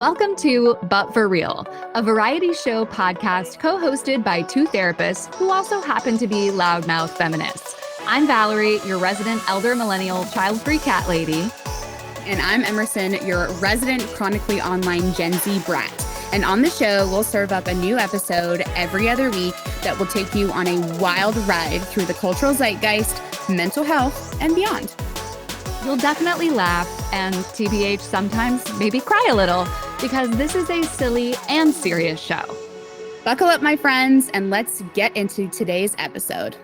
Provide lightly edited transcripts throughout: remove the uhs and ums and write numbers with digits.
Welcome to But For Real, a variety show podcast co-hosted by two therapists who also happen to be loudmouth feminists. I'm Valerie, your resident elder millennial child-free cat lady. And I'm Emerson, your resident chronically online Gen Z brat. And on the show, we'll serve up a new episode every other week that will take you on a wild ride through the cultural zeitgeist, mental health, and beyond. You'll definitely laugh and TBH sometimes maybe cry a little because this is a silly and serious show. Buckle up, my friends, and let's get into today's episode.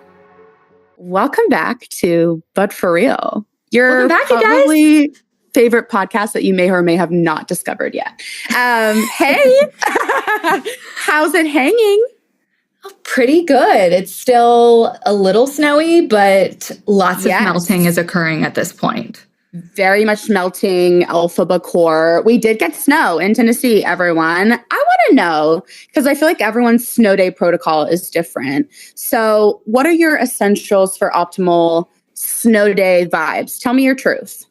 Welcome back to But For Real. Your Welcome back, probably favorite podcast that you may or may have not discovered yet. Hey, how's it hanging? Pretty good. It's still a little snowy, but lots of melting is occurring at this point. Very much melting, Alphaba core. We did get snow in Tennessee, everyone. I want to know, because I feel like everyone's snow day protocol is different. So what are your essentials for optimal snow day vibes? Tell me your truth.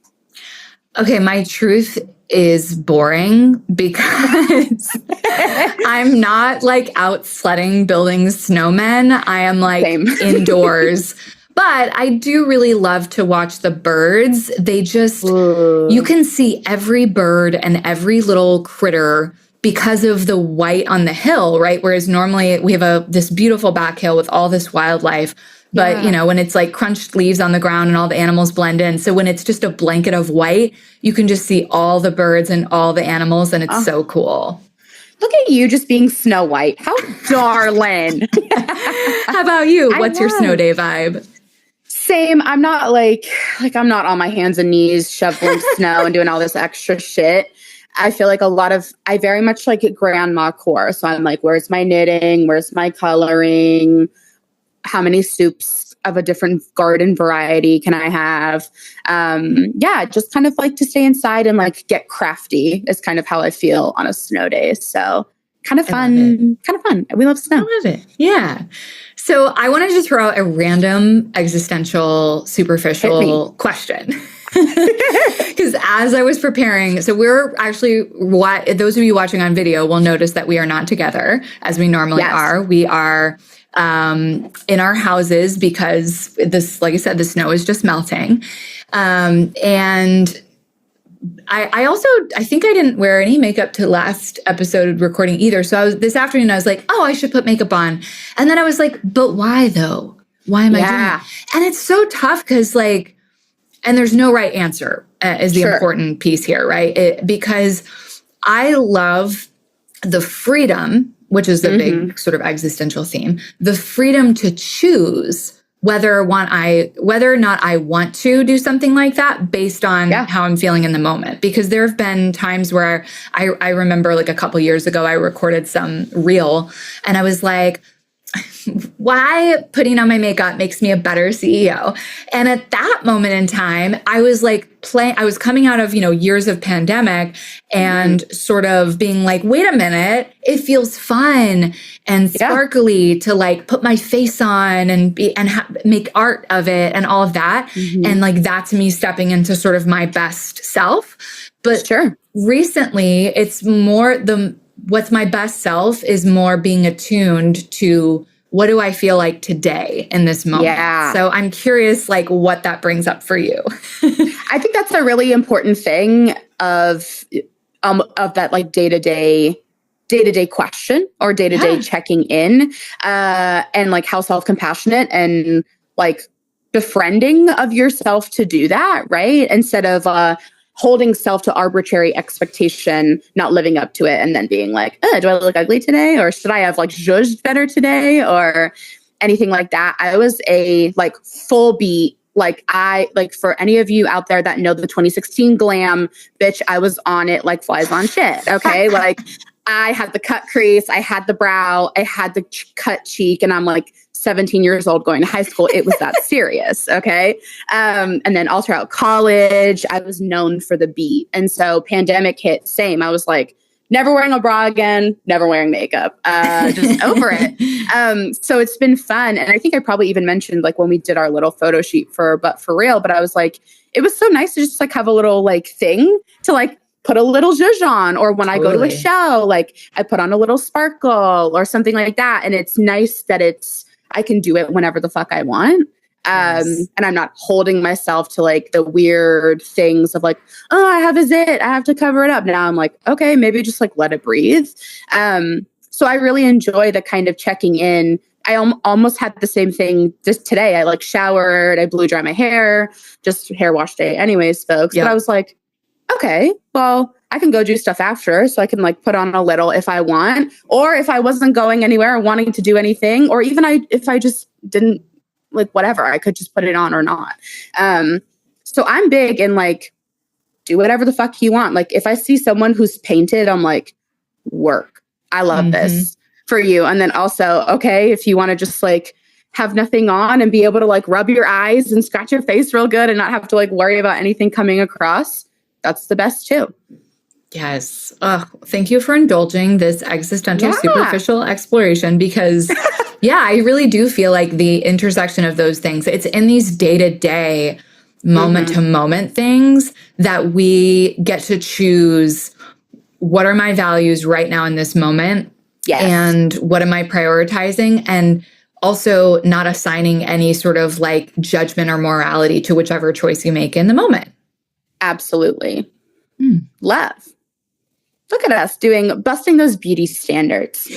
Okay, my truth is boring because I'm not like out sledding, building snowmen. I am like indoors. But I do really love to watch the birds. They just, you can see every bird and every little critter because of the white on the hill, right? Whereas normally we have this beautiful back hill with all this wildlife. But, you know, when it's like crunched leaves on the ground and all the animals blend in. So when it's just a blanket of white, you can just see all the birds and all the animals. And it's so cool. Look at you just being Snow White. How darling. How about you? What's your snow day vibe? Same. I'm not like I'm not on my hands and knees shoveling snow and doing all this extra shit. I feel like I very much like grandma core. So I'm like, where's my knitting? Where's my coloring? How many soups of a different garden variety can I have? Just kind of like to stay inside and like get crafty is kind of how I feel on a snow day. So kind of fun. We love snow. I love it. Yeah. So I wanted to throw out a random existential, superficial question. Because as I was preparing, so we're actually, those of you watching on video will notice that we are not together as we normally are. We are in our houses because this, like I said, the snow is just melting. And I think I didn't wear any makeup to last episode recording either. So this afternoon I was like, oh, I should put makeup on. And then I was like, but why though? Why am I doing it? And it's so tough because and there's no right answer is the important piece here, right? Because I love the freedom, which is the big sort of existential theme, the freedom to choose whether or not I want to do something like that based on how I'm feeling in the moment. Because there have been times where I remember like a couple years ago, I recorded some reel and I was like, why putting on my makeup makes me a better CEO. And at that moment in time, I was like I was coming out of, years of pandemic and sort of being like, wait a minute, it feels fun and sparkly to like put my face on and make art of it and all of that. And like, that's me stepping into sort of my best self. But recently it's more what's my best self is more being attuned to what do I feel like today in this moment? Yeah. So I'm curious, like, what that brings up for you. I think that's a really important thing of that, like day-to-day question or day-to-day checking in, and like how self-compassionate and like befriending of yourself to do that, right? Instead of holding self to arbitrary expectation, not living up to it, and then being like, do I look ugly today? Or should I have like zhuzhed better today? Or anything like that. I was a like full beat. For any of you out there that know the 2016 glam, bitch, I was on it like flies on shit. Okay. Like I had the cut crease, I had the brow, I had the cut cheek, and I'm like 17 years old going to high school. It was that serious. Okay. And then all throughout college, I was known for the beat. And so pandemic hit, same. I was like, never wearing a bra again, never wearing makeup, just over it. So it's been fun. And I think I probably even mentioned like when we did our little photo shoot for But For Real, but I was like, it was so nice to just like have a little like thing to like put a little zhuzh on, or when I go to a show, like I put on a little sparkle or something like that. And it's nice that I can do it whenever the fuck I want. And I'm not holding myself to like the weird things of like, oh, I have a zit, I have to cover it up. Now I'm like, okay, maybe just like let it breathe. So I really enjoy the kind of checking in. I almost had the same thing just today. I like showered, I blew dry my hair, just hair wash day anyways, folks. But I was like, okay, well, I can go do stuff after, so I can like put on a little if I want, or if I wasn't going anywhere or wanting to do anything, or even if I just didn't, like whatever, I could just put it on or not. So I'm big in like, do whatever the fuck you want. Like if I see someone who's painted, I'm like, work. I love this for you. And then also, okay, if you want to just like have nothing on and be able to like rub your eyes and scratch your face real good and not have to like worry about anything coming across, that's the best too. Yes. Thank you for indulging this existential, superficial exploration because, I really do feel like the intersection of those things, it's in these day-to-day, moment-to-moment things that we get to choose what are my values right now in this moment and what am I prioritizing, and also not assigning any sort of like judgment or morality to whichever choice you make in the moment. Absolutely. Love. Look at us busting those beauty standards.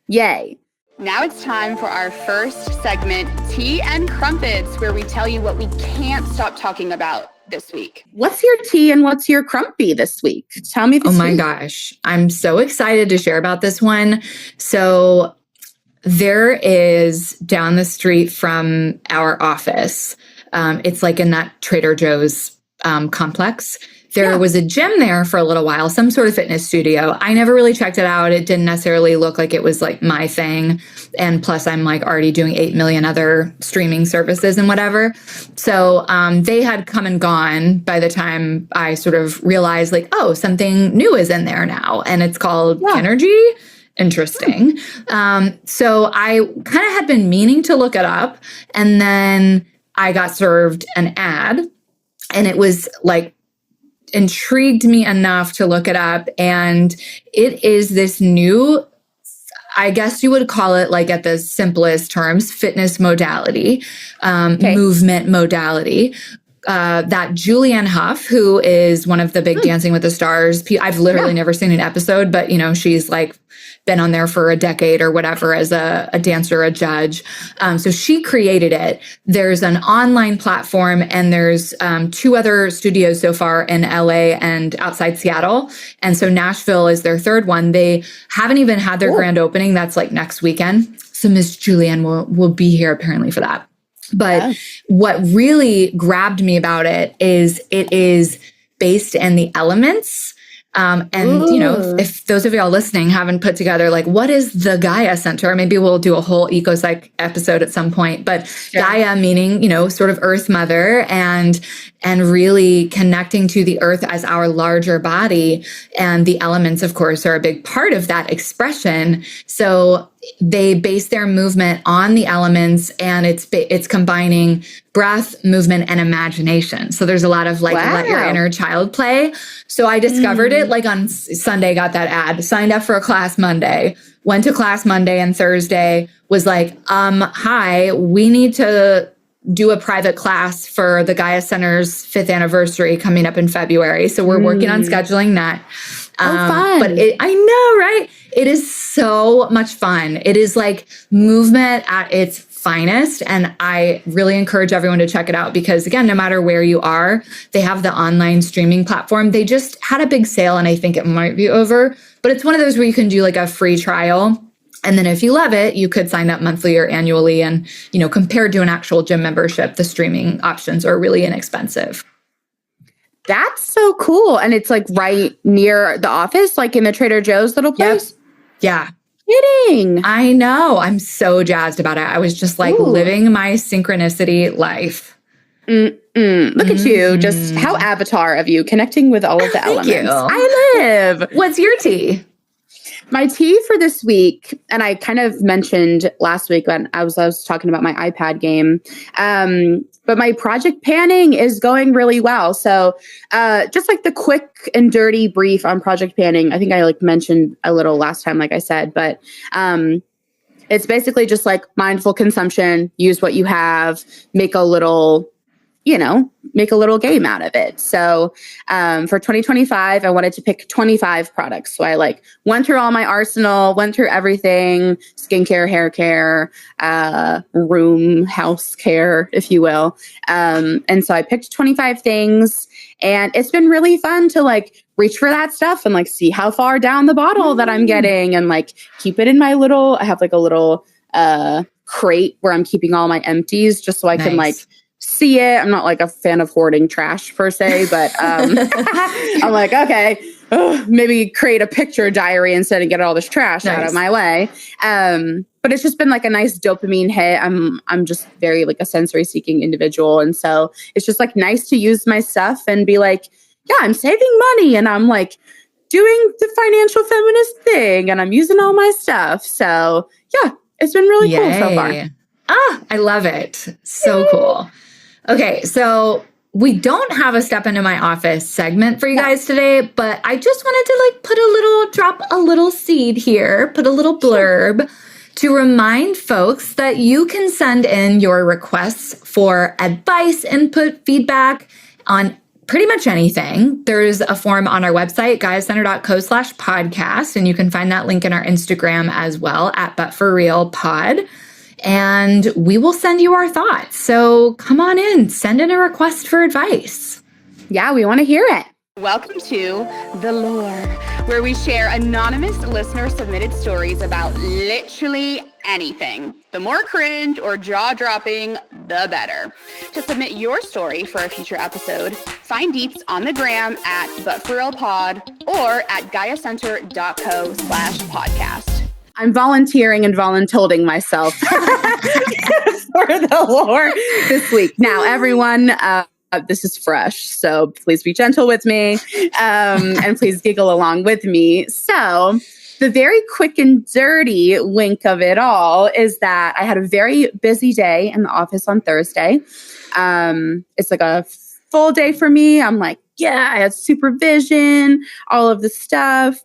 Yay. Now it's time for our first segment, Tea and Crumpets, where we tell you what we can't stop talking about this week. What's your tea and what's your crumpy this week? Tell me this week. Oh my gosh. I'm so excited to share about this one. So there is down the street from our office, it's like in that Trader Joe's complex. There was a gym there for a little while, some sort of fitness studio. I never really checked it out. It didn't necessarily look like it was like my thing. And plus I'm like already doing 8 million other streaming services and whatever. So they had come and gone by the time I sort of realized like, oh, something new is in there now. And it's called KINRGY. Interesting. So I kind of had been meaning to look it up. And then I got served an ad and it was like, intrigued me enough to look it up. And it is this new, I guess you would call it like at the simplest terms, fitness modality, movement modality. That Julianne Hough, who is one of the big Dancing with the Stars, I've literally never seen an episode, but you know, she's like been on there for a decade or whatever as a dancer, a judge. So she created it. There's an online platform and there's 2 other studios so far in LA and outside Seattle. And so Nashville is their 3rd one. They haven't even had their grand opening. That's like next weekend. So Miss Julianne will be here apparently for that. But what really grabbed me about it is based in the elements. You know, if those of y'all listening haven't put together, like, what is the Gaia Center? Maybe we'll do a whole EcoPsych episode at some point, but Gaia meaning, you know, sort of Earth Mother and really connecting to the earth as our larger body. And the elements, of course, are a big part of that expression. So they base their movement on the elements and it's combining breath, movement, and imagination. So there's a lot of like, let your inner child play. So I discovered it like on Sunday, got that ad, signed up for a class Monday, went to class Monday and Thursday, was like, hi, we need to do a private class for the Gaia Center's 5th anniversary coming up in February. So we're working on scheduling that. Fun. But I know, right? It is so much fun. It is like movement at its finest. And I really encourage everyone to check it out because again, no matter where you are, they have the online streaming platform. They just had a big sale and I think it might be over, but it's one of those where you can do like a free trial. And then if you love it, you could sign up monthly or annually. And, you know, compared to an actual gym membership, the streaming options are really inexpensive. That's so cool. And it's like right near the office, like in the Trader Joe's little place. Yeah. Kidding. I know. I'm so jazzed about it. I was just like living my synchronicity life. Look at you. Just how Avatar of you connecting with all of the elements. You. I live. What's your tea? My tea for this week, and I kind of mentioned last week when I was talking about my iPad game, But my project panning is going really well. So just like the quick and dirty brief on project panning, I think I like mentioned a little last time, like I said, but it's basically just like mindful consumption, use what you have, make a little game out of it. So for 2025, I wanted to pick 25 products. So I like went through all my arsenal, went through everything, skincare, hair care, house care, if you will. And so I picked 25 things, and it's been really fun to like reach for that stuff and like see how far down the bottle that I'm getting, and like keep it in my I have like a little crate where I'm keeping all my empties just so I can like see it. I'm not like a fan of hoarding trash per se, but I'm like, okay, maybe create a picture diary instead and get all this trash out of my way. But it's just been like a nice dopamine hit. I'm just very like a sensory seeking individual. And so it's just like nice to use my stuff and be like, yeah, I'm saving money and I'm like doing the financial feminist thing and I'm using all my stuff. So yeah, it's been really cool so far. I love it. So cool. Okay, so we don't have a step into my office segment for you guys today, but I just wanted to like drop a little seed here, put a little blurb to remind folks that you can send in your requests for advice, input, feedback on pretty much anything. There's a form on our website, GaiaCenter.co/podcast, and you can find that link in our Instagram as well at ButForRealPod. And we will send you our thoughts. So come on in, send in a request for advice. Yeah, we want to hear it. Welcome to The Lore, where we share anonymous listener-submitted stories about literally anything. The more cringe or jaw-dropping, the better. To submit your story for a future episode, find deets on the gram at ButForRealPod or at GaiaCenter.co/podcast. I'm volunteering and voluntolding myself for the lore this week. Now, everyone, this is fresh, so please be gentle with me and please giggle along with me. So the very quick and dirty link of it all is that I had a very busy day in the office on Thursday. It's like a full day for me. I'm like, yeah, I had supervision, all of the stuff.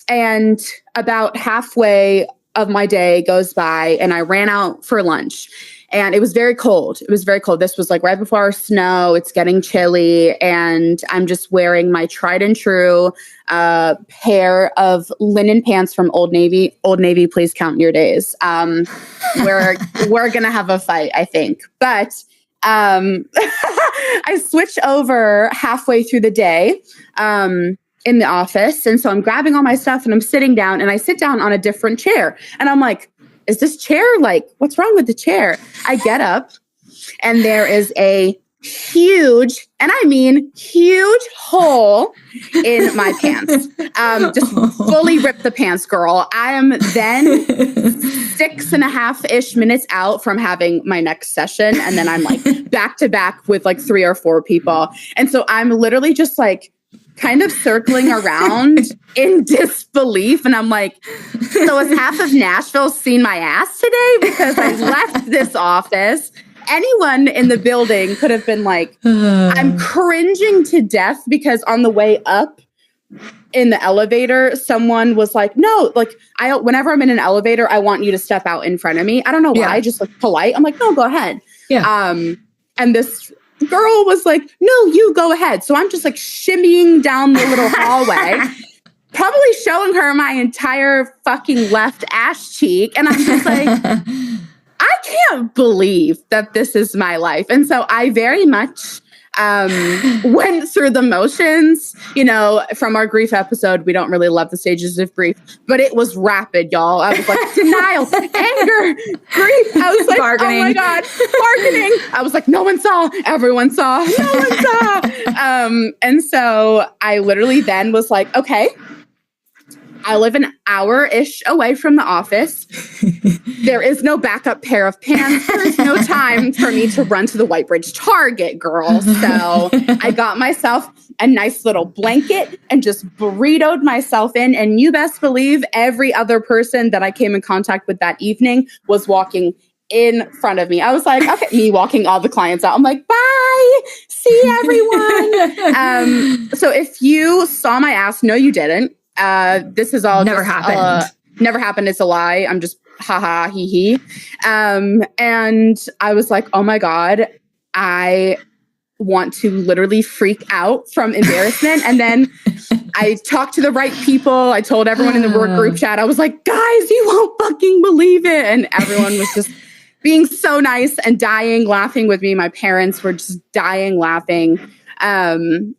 And about halfway of my day goes by and I ran out for lunch and it was very cold. It was very cold. This was like right before our snow. It's getting chilly and I'm just wearing my tried and true pair of linen pants from Old Navy. Old Navy, please count your days. We're going to have a fight, I think. But I switch over halfway through the day. In the office. And so I'm grabbing all my stuff and I'm sitting down and I sit down on a different chair. And I'm like, is this chair like, what's wrong with the chair? I get up and there is a huge, and I mean huge hole in my pants. Just fully ripped the pants, girl. I am then 6.5-ish minutes out from having my next session. And then I'm like back to back with like 3 or 4 people. And so I'm literally just like, kind of circling around in disbelief. And I'm like, so has half of Nashville seen my ass today? Because I left this office. Anyone in the building could have been like, I'm cringing to death because on the way up in the elevator, someone was like, no, like whenever I'm in an elevator, I want you to step out in front of me. I don't know why, just like polite. I'm like, no, go ahead. Yeah. And this girl was like, no, you go ahead. So I'm just like shimmying down the little hallway, probably showing her my entire fucking left ass cheek. And I'm just like, I can't believe that this is my life. And so I very much went through the motions, from our grief episode. We don't really love the stages of grief, but it was rapid, y'all. I was like, denial, anger, grief. I was like, bargaining. Oh my God, bargaining. I was like, no one saw, everyone saw, no one saw. And so I literally then was like, okay, I live an hour-ish away from the office. There is no backup pair of pants. There is no time for me to run to the White Bridge Target, girl. So I got myself a nice little blanket and just burritoed myself in. And you best believe every other person that I came in contact with that evening was walking in front of me. I was like, okay, me walking all the clients out. I'm like, bye, see everyone. So if you saw my ass, no, you didn't. This is all never happened. Never happened. It's a lie. I'm just haha, hee hee. And I was like, oh my God, I want to literally freak out from embarrassment. And then I talked to the right people. I told everyone in the work group chat, I was like, guys, you won't fucking believe it. And everyone was just being so nice and dying laughing with me. My parents were just dying laughing. And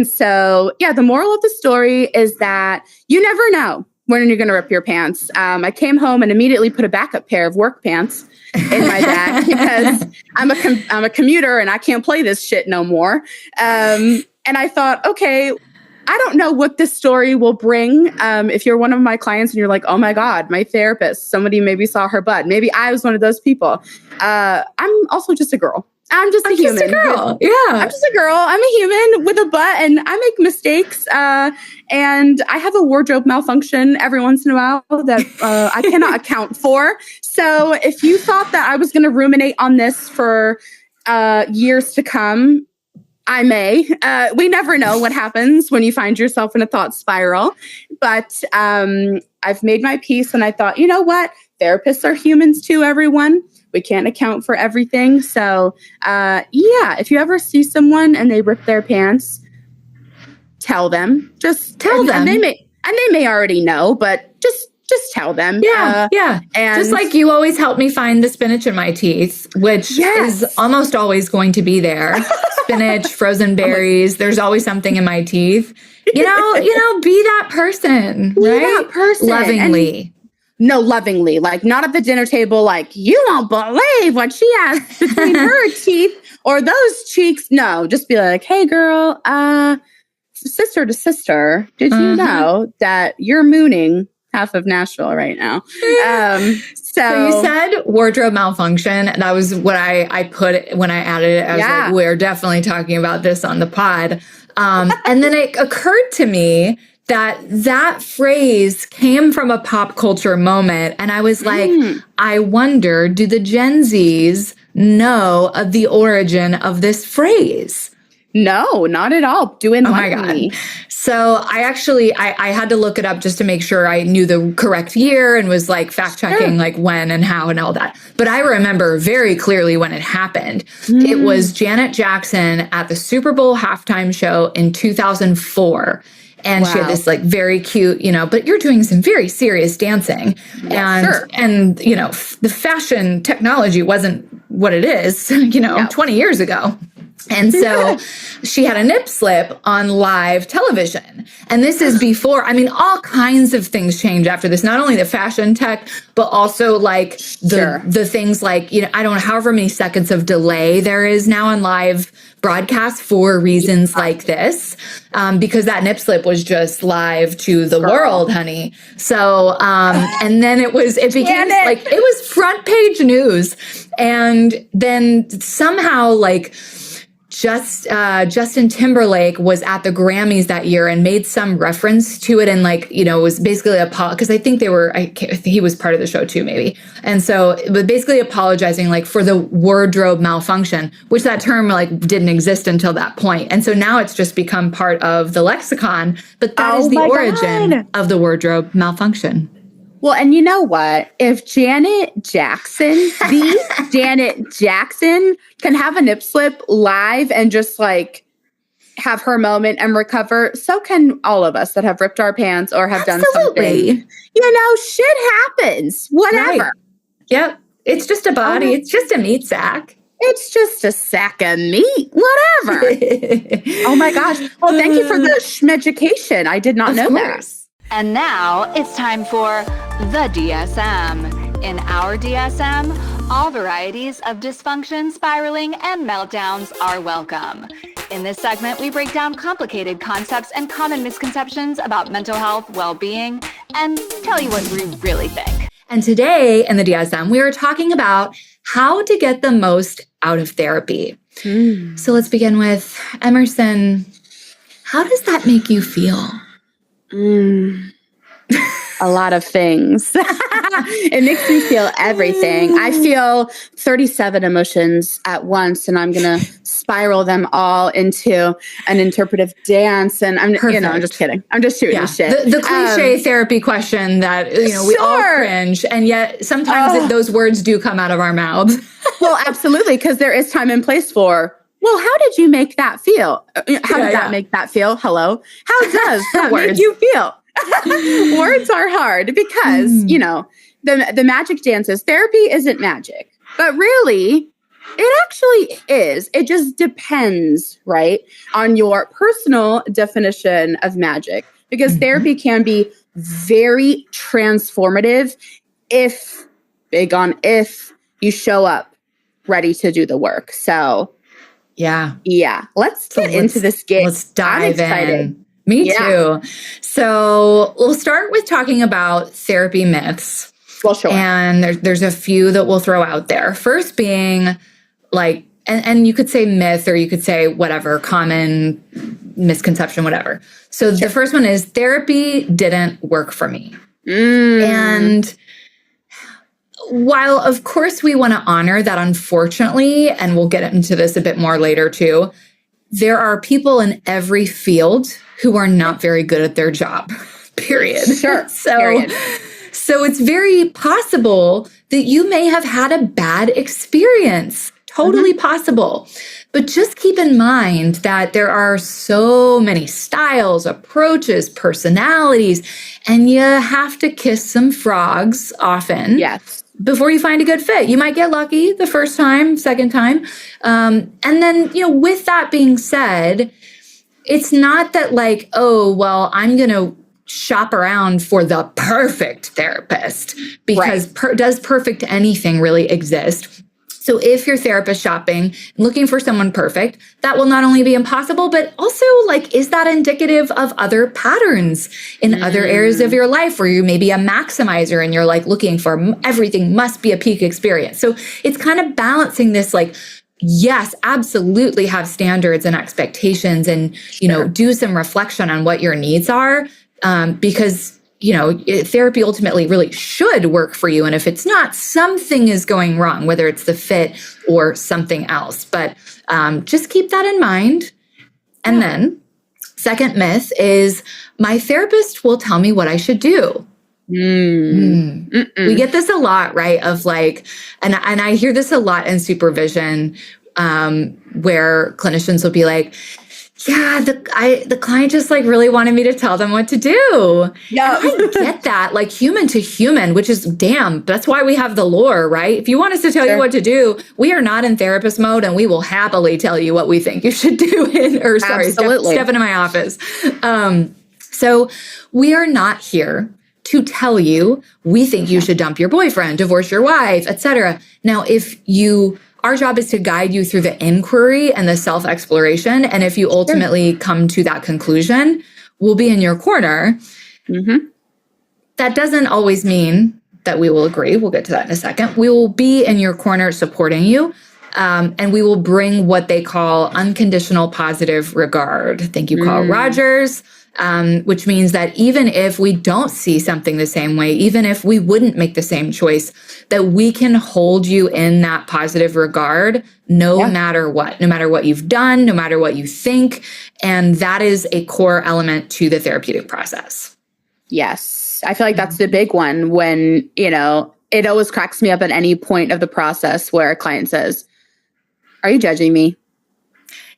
so, yeah, the moral of the story is that you never know when you're going to rip your pants. I came home and immediately put a backup pair of work pants in my bag because I'm a commuter and I can't play this shit no more. And I thought, okay, I don't know what this story will bring. If you're one of my clients and you're like, oh my God, my therapist, somebody maybe saw her butt. Maybe I was one of those people. I'm also just a girl. I'm just a human. Just a girl. I'm just a girl. I'm a human with a butt and I make mistakes. And I have a wardrobe malfunction every once in a while that I cannot account for. So if you thought that I was going to ruminate on this for years to come, I may. We never know what happens when you find yourself in a thought spiral. But I've made my peace and I thought, you know what? Therapists are humans too, everyone. We can't account for everything. So, yeah, if you ever see someone and they rip their pants, tell them. Just tell them. And they may already know, but just tell them. Yeah, yeah. And just like you always help me find the spinach in my teeth, which is almost always going to be there. Spinach, frozen berries. There's always something in my teeth. You know, be that person, be right? That person. Lovingly. No, lovingly, like not at the dinner table, like you won't believe what she has between her teeth or those cheeks. No, just be like, hey girl, sister to sister, did you know that you're mooning half of Nashville right now? So you said wardrobe malfunction, and that was what I put when I added it. I was like, we're definitely talking about this on the pod. And then it occurred to me that phrase came from a pop culture moment. And I was like, I wonder, do the Gen Zs know of the origin of this phrase? No, not at all. Do enlighten me. So I actually, I had to look it up just to make sure I knew the correct year and was like fact checking like when and how and all that. But I remember very clearly when it happened. It was Janet Jackson at the Super Bowl halftime show in 2004. And she had this like very cute, but you're doing some very serious dancing. And, the fashion technology wasn't what it is, 20 years ago. And so she had a nip slip on live television. And this is before, all kinds of things change after this, not only the fashion tech, but also like the things like, I don't know, however many seconds of delay there is now on live broadcast for reasons like this, because that nip slip was just live to the world, honey. So, and then it became like, it was front page news. And then somehow like, Justin Timberlake was at the Grammys that year and made some reference to it and was basically because I think he was part of the show too, maybe. And so, but basically apologizing for the wardrobe malfunction, which that term didn't exist until that point. And so now it's just become part of the lexicon, but that is the origin of the wardrobe malfunction. Well, and you know what? If Janet Jackson can have a nip slip live and just have her moment and recover, so can all of us that have ripped our pants or have done something. Shit happens. Whatever. Right. Yep. It's just a body. It's just a meat sack. It's just a sack of meat. Whatever. Oh my gosh. Well, thank you for the schmeducation. I did not know that. And now it's time for the DSM. In our DSM, all varieties of dysfunction, spiraling, and meltdowns are welcome. In this segment, we break down complicated concepts and common misconceptions about mental health, well-being, and tell you what we really think. And today in the DSM, we are talking about how to get the most out of therapy. So let's begin with Emerson. How does that make you feel? a lot of things. It makes me feel everything. I feel 37 emotions at once, and I'm going to spiral them all into an interpretive dance. And I'm just kidding. I'm just shooting the shit. The cliche therapy question that, we all cringe, and yet sometimes those words do come out of our mouths. Well, absolutely. Because there is time and place for, well, how did you make that feel? How did that make that feel? Hello. How does that make you feel? Words are hard because, the magic dances, therapy isn't magic, but really it actually is. It just depends, right, on your personal definition of magic, because therapy can be very transformative if you show up ready to do the work. So yeah. Let's get into this game. Let's dive in. Me too. So we'll start with talking about therapy myths. Well, sure. And there's a few that we'll throw out there. First being like, and you could say myth, or you could say whatever, common misconception, whatever. So the first one is therapy didn't work for me. And while of course we want to honor that, unfortunately, and we'll get into this a bit more later too, there are people in every field who are not very good at their job, period. Sure. So it's very possible that you may have had a bad experience. Totally possible. But just keep in mind that there are so many styles, approaches, personalities, and you have to kiss some frogs often. Yes. Before you find a good fit. You might get lucky the first time, second time. And then, with that being said, it's not that like, I'm going to shop around for the perfect therapist, because does perfect anything really exist? So if you're therapist shopping, looking for someone perfect, that will not only be impossible, but also like, is that indicative of other patterns in other areas of your life where you may be a maximizer and you're like looking for everything must be a peak experience? So it's kind of balancing this like, yes, absolutely have standards and expectations and, do some reflection on what your needs are, because therapy ultimately really should work for you. And if it's not, something is going wrong, whether it's the fit or something else. But just keep that in mind. And then second myth is my therapist will tell me what I should do. We get this a lot, right? Of like, and I hear this a lot in supervision, where clinicians will be like, yeah, the client just like really wanted me to tell them what to do. Yeah, I get that, like human to human, which is that's why we have the lore, right? If you want us to tell you what to do, we are not in therapist mode, and we will happily tell you what we think you should do. Step into my office. So we are not here to tell you we think you should dump your boyfriend, divorce your wife, etc. Now, our job is to guide you through the inquiry and the self-exploration. And if you ultimately come to that conclusion, we'll be in your corner. That doesn't always mean that we will agree. We'll get to that in a second. We will be in your corner supporting you. And we will bring what they call unconditional positive regard. Thank you, Carl Rogers. Which means that even if we don't see something the same way, even if we wouldn't make the same choice, that we can hold you in that positive regard no matter what you've done, no matter what you think. And that is a core element to the therapeutic process. Yes. I feel like that's the big one when, it always cracks me up at any point of the process where a client says, "Are you judging me?"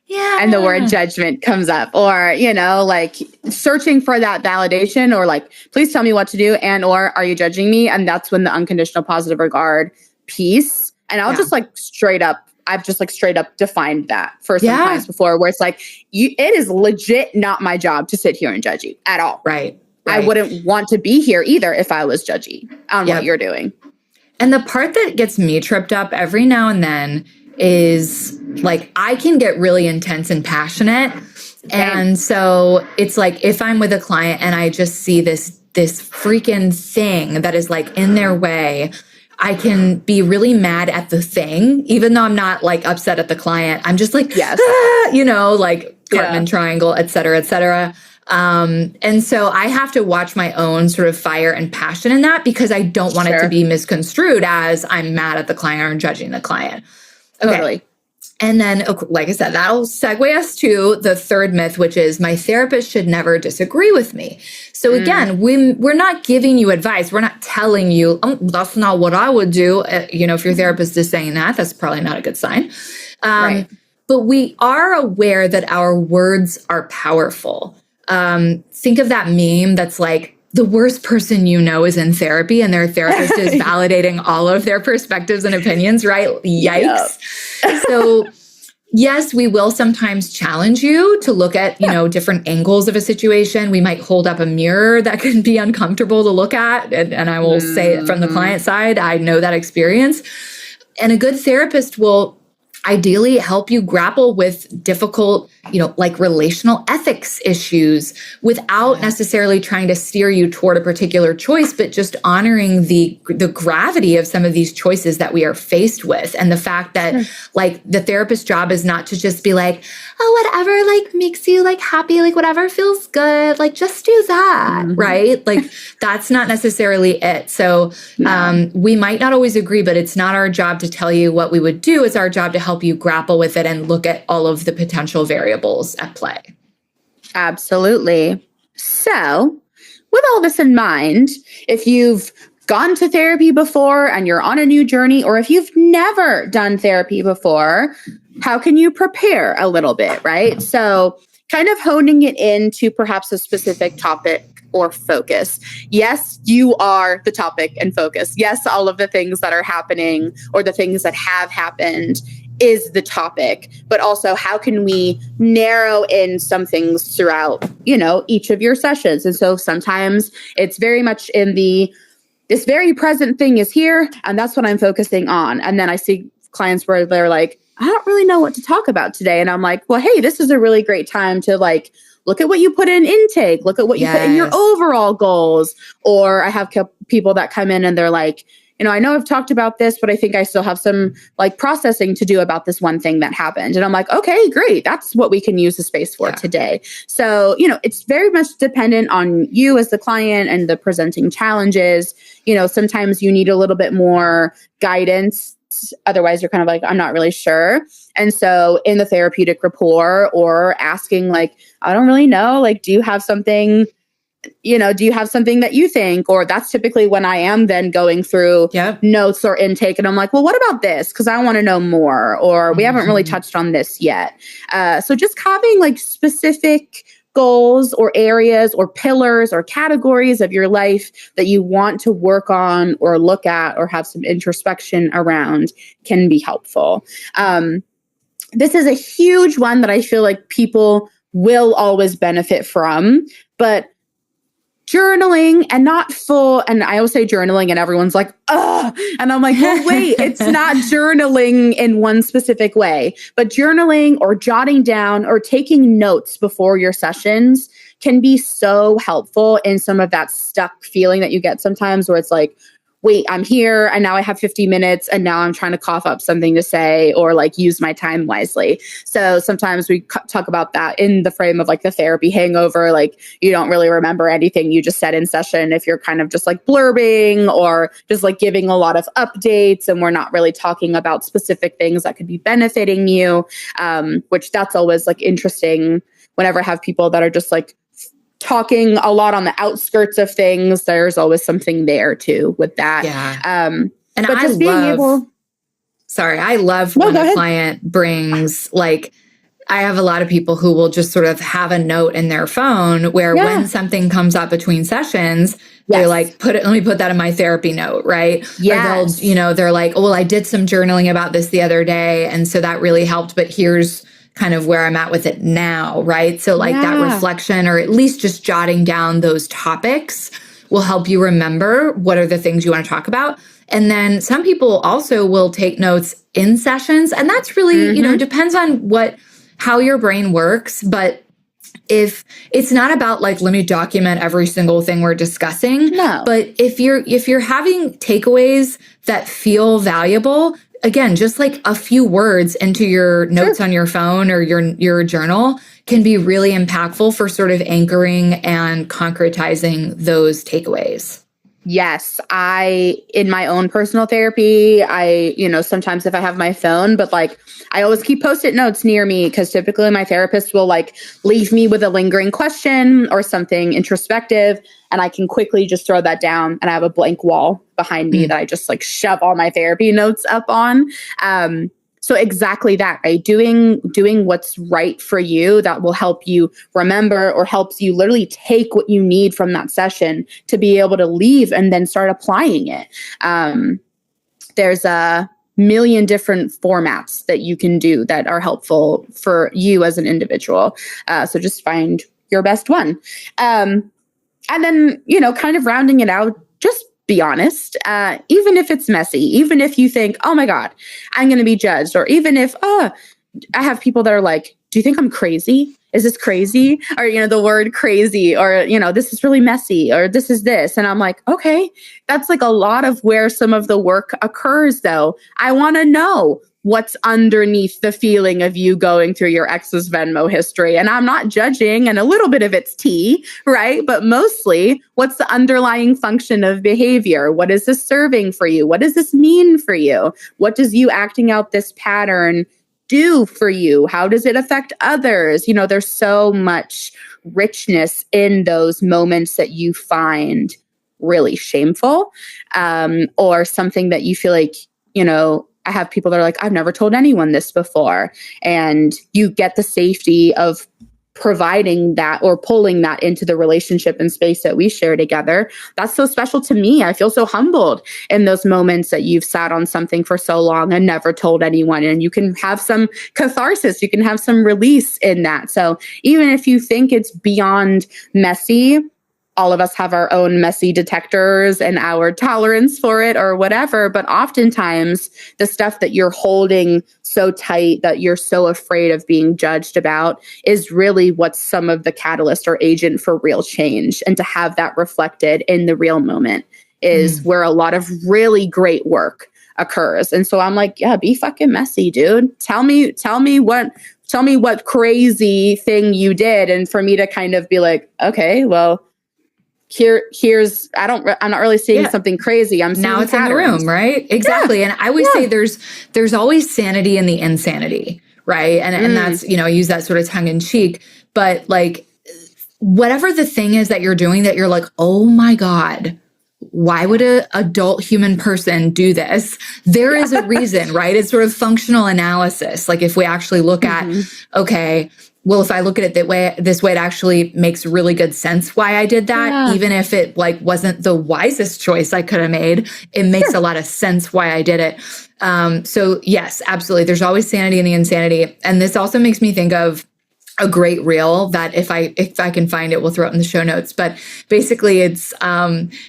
Yeah. And the word judgment comes up, or, like searching for that validation, or like, please tell me what to do, and, or are you judging me? And that's when the unconditional positive regard piece. And I've just straight up defined that for some clients before, where it's like, it is legit not my job to sit here and judge you at all. Right. I wouldn't want to be here either if I was judgy on what you're doing. And the part that gets me tripped up every now and then is like, I can get really intense and passionate. And so it's like, if I'm with a client and I just see this freaking thing that is like in their way, I can be really mad at the thing, even though I'm not like upset at the client. I'm just like, like Cartman triangle, et cetera, et cetera. And so I have to watch my own sort of fire and passion in that, because I don't want it to be misconstrued as I'm mad at the client or judging the client. Okay. Totally. And then, like I said, that'll segue us to the third myth, which is my therapist should never disagree with me. So again, we're not giving you advice. We're not telling you, that's not what I would do. If your therapist is saying that, that's probably not a good sign. Right. But we are aware that our words are powerful. Think of that meme that's like, the worst person you know is in therapy and their therapist is validating all of their perspectives and opinions, right? Yikes. Yep. So yes, we will sometimes challenge you to look at, different angles of a situation. We might hold up a mirror that can be uncomfortable to look at. And I will say it from the client side, I know that experience. And a good therapist will ideally help you grapple with difficult, like relational ethics issues without necessarily trying to steer you toward a particular choice, but just honoring the gravity of some of these choices that we are faced with. And the fact that like the therapist's job is not to just be like, oh, whatever, like makes you like happy, like whatever feels good, like just do that. Right. Like that's not necessarily it. So we might not always agree, but it's not our job to tell you what we would do. It's our job to help you grapple with it and look at all of the potential variables at play. Absolutely. So, with all this in mind, if you've gone to therapy before and you're on a new journey, or if you've never done therapy before, how can you prepare a little bit, right? So, kind of honing it into perhaps a specific topic or focus. Yes, you are the topic and focus. Yes, all of the things that are happening or the things that have happened is the topic, but also how can we narrow in some things throughout, each of your sessions. And so sometimes it's very much in this very present thing is here, and that's what I'm focusing on. And then I see clients where they're like, I don't really know what to talk about today. And I'm like, well, hey, this is a really great time to like, look at what you put in intake, look at what you put in your overall goals. Or I have people that come in and they're like, I know I've talked about this, but I think I still have some like processing to do about this one thing that happened. And I'm like, okay, great. That's what we can use the space for today. So, it's very much dependent on you as the client and the presenting challenges. Sometimes you need a little bit more guidance. Otherwise, you're kind of like, I'm not really sure. And so in the therapeutic rapport or asking like, I don't really know, like, do you have something that you think? Or that's typically when I am then going through notes or intake. And I'm like, well, what about this? Because I want to know more. Or we haven't really touched on this yet. So just having like specific goals or areas or pillars or categories of your life that you want to work on or look at or have some introspection around can be helpful. This is a huge one that I feel like people will always benefit from, but journaling and not full, and I always say journaling and everyone's like, ugh. And I'm like, well, wait, it's not journaling in one specific way, but journaling or jotting down or taking notes before your sessions can be so helpful in some of that stuck feeling that you get sometimes where it's like, wait, I'm here and now I have 50 minutes and now I'm trying to cough up something to say or like use my time wisely. So sometimes we talk about that in the frame of like the therapy hangover, like you don't really remember anything you just said in session if you're kind of just like blurbing or just like giving a lot of updates and we're not really talking about specific things that could be benefiting you, which that's always like interesting whenever I have people that are just like talking a lot on the outskirts of things. There's always something there too with that. Yeah. And but just I love when a client brings like, I have a lot of people who will just sort of have a note in their phone where when something comes up between sessions, they're like, let me put that in my therapy note, right? Yes. Or they'll, they're like, oh, well, I did some journaling about this the other day. And so that really helped, but here's kind of where I'm at with it now, right? So like that reflection or at least just jotting down those topics will help you remember what are the things you want to talk about. And then some people also will take notes in sessions. And that's really, depends on how your brain works. But if it's not about like, let me document every single thing we're discussing. No. But if you're having takeaways that feel valuable, again, just like a few words into your notes on your phone or your journal can be really impactful for sort of anchoring and concretizing those takeaways. Yes, in my own personal therapy, sometimes if I have my phone, but like I always keep Post-it notes near me because typically my therapist will like leave me with a lingering question or something introspective, and I can quickly just throw that down, and I have a blank wall behind me that I just like shove all my therapy notes up on. So exactly that, right? Doing what's right for you that will help you remember or helps you literally take what you need from that session to be able to leave and then start applying it. There's a million different formats that you can do that are helpful for you as an individual. So just find your best one. And then, kind of rounding it out, just be honest, even if it's messy, even if you think, oh my God, I'm going to be judged, or even if, I have people that are like, do you think I'm crazy? Is this crazy? Or, the word crazy, or, this is really messy, or this is this. And I'm like, okay, that's like a lot of where some of the work occurs though. I want to know what's underneath the feeling of you going through your ex's Venmo history. And I'm not judging, and a little bit of it's tea, right? But mostly, what's the underlying function of behavior? What is this serving for you? What does this mean for you? What does you acting out this pattern do for you? How does it affect others? There's so much richness in those moments that you find really shameful, or something that you feel like, I have people that are like, I've never told anyone this before. And you get the safety of providing that or pulling that into the relationship and space that we share together. That's so special to me. I feel so humbled in those moments that you've sat on something for so long and never told anyone. And you can have some catharsis, you can have some release in that. So even if you think it's beyond messy, all of us have our own messy detectors and our tolerance for it or whatever. But oftentimes the stuff that you're holding so tight that you're so afraid of being judged about is really what's some of the catalyst or agent for real change. And to have that reflected in the real moment is where a lot of really great work occurs. And so I'm like, yeah, be fucking messy, dude. Tell me what crazy thing you did. And for me to kind of be like, okay, well, here's I'm not really seeing something crazy. I'm seeing now it's patterns. in the room, right? Exactly. And I always say there's always sanity in the insanity, right? And that's, I use that sort of tongue in cheek, but like whatever the thing is that you're doing that you're like, oh my God, why would an adult human person do this? There is a reason, right? It's sort of functional analysis. Like if we actually look at, okay, well, if I look at it this way, it actually makes really good sense why I did that. Even if it like wasn't the wisest choice I could have made, it makes a lot of sense why I did it. So yes, absolutely. There's always sanity in the insanity. And this also makes me think of a great reel that if I can find it, we'll throw it in the show notes. But basically it's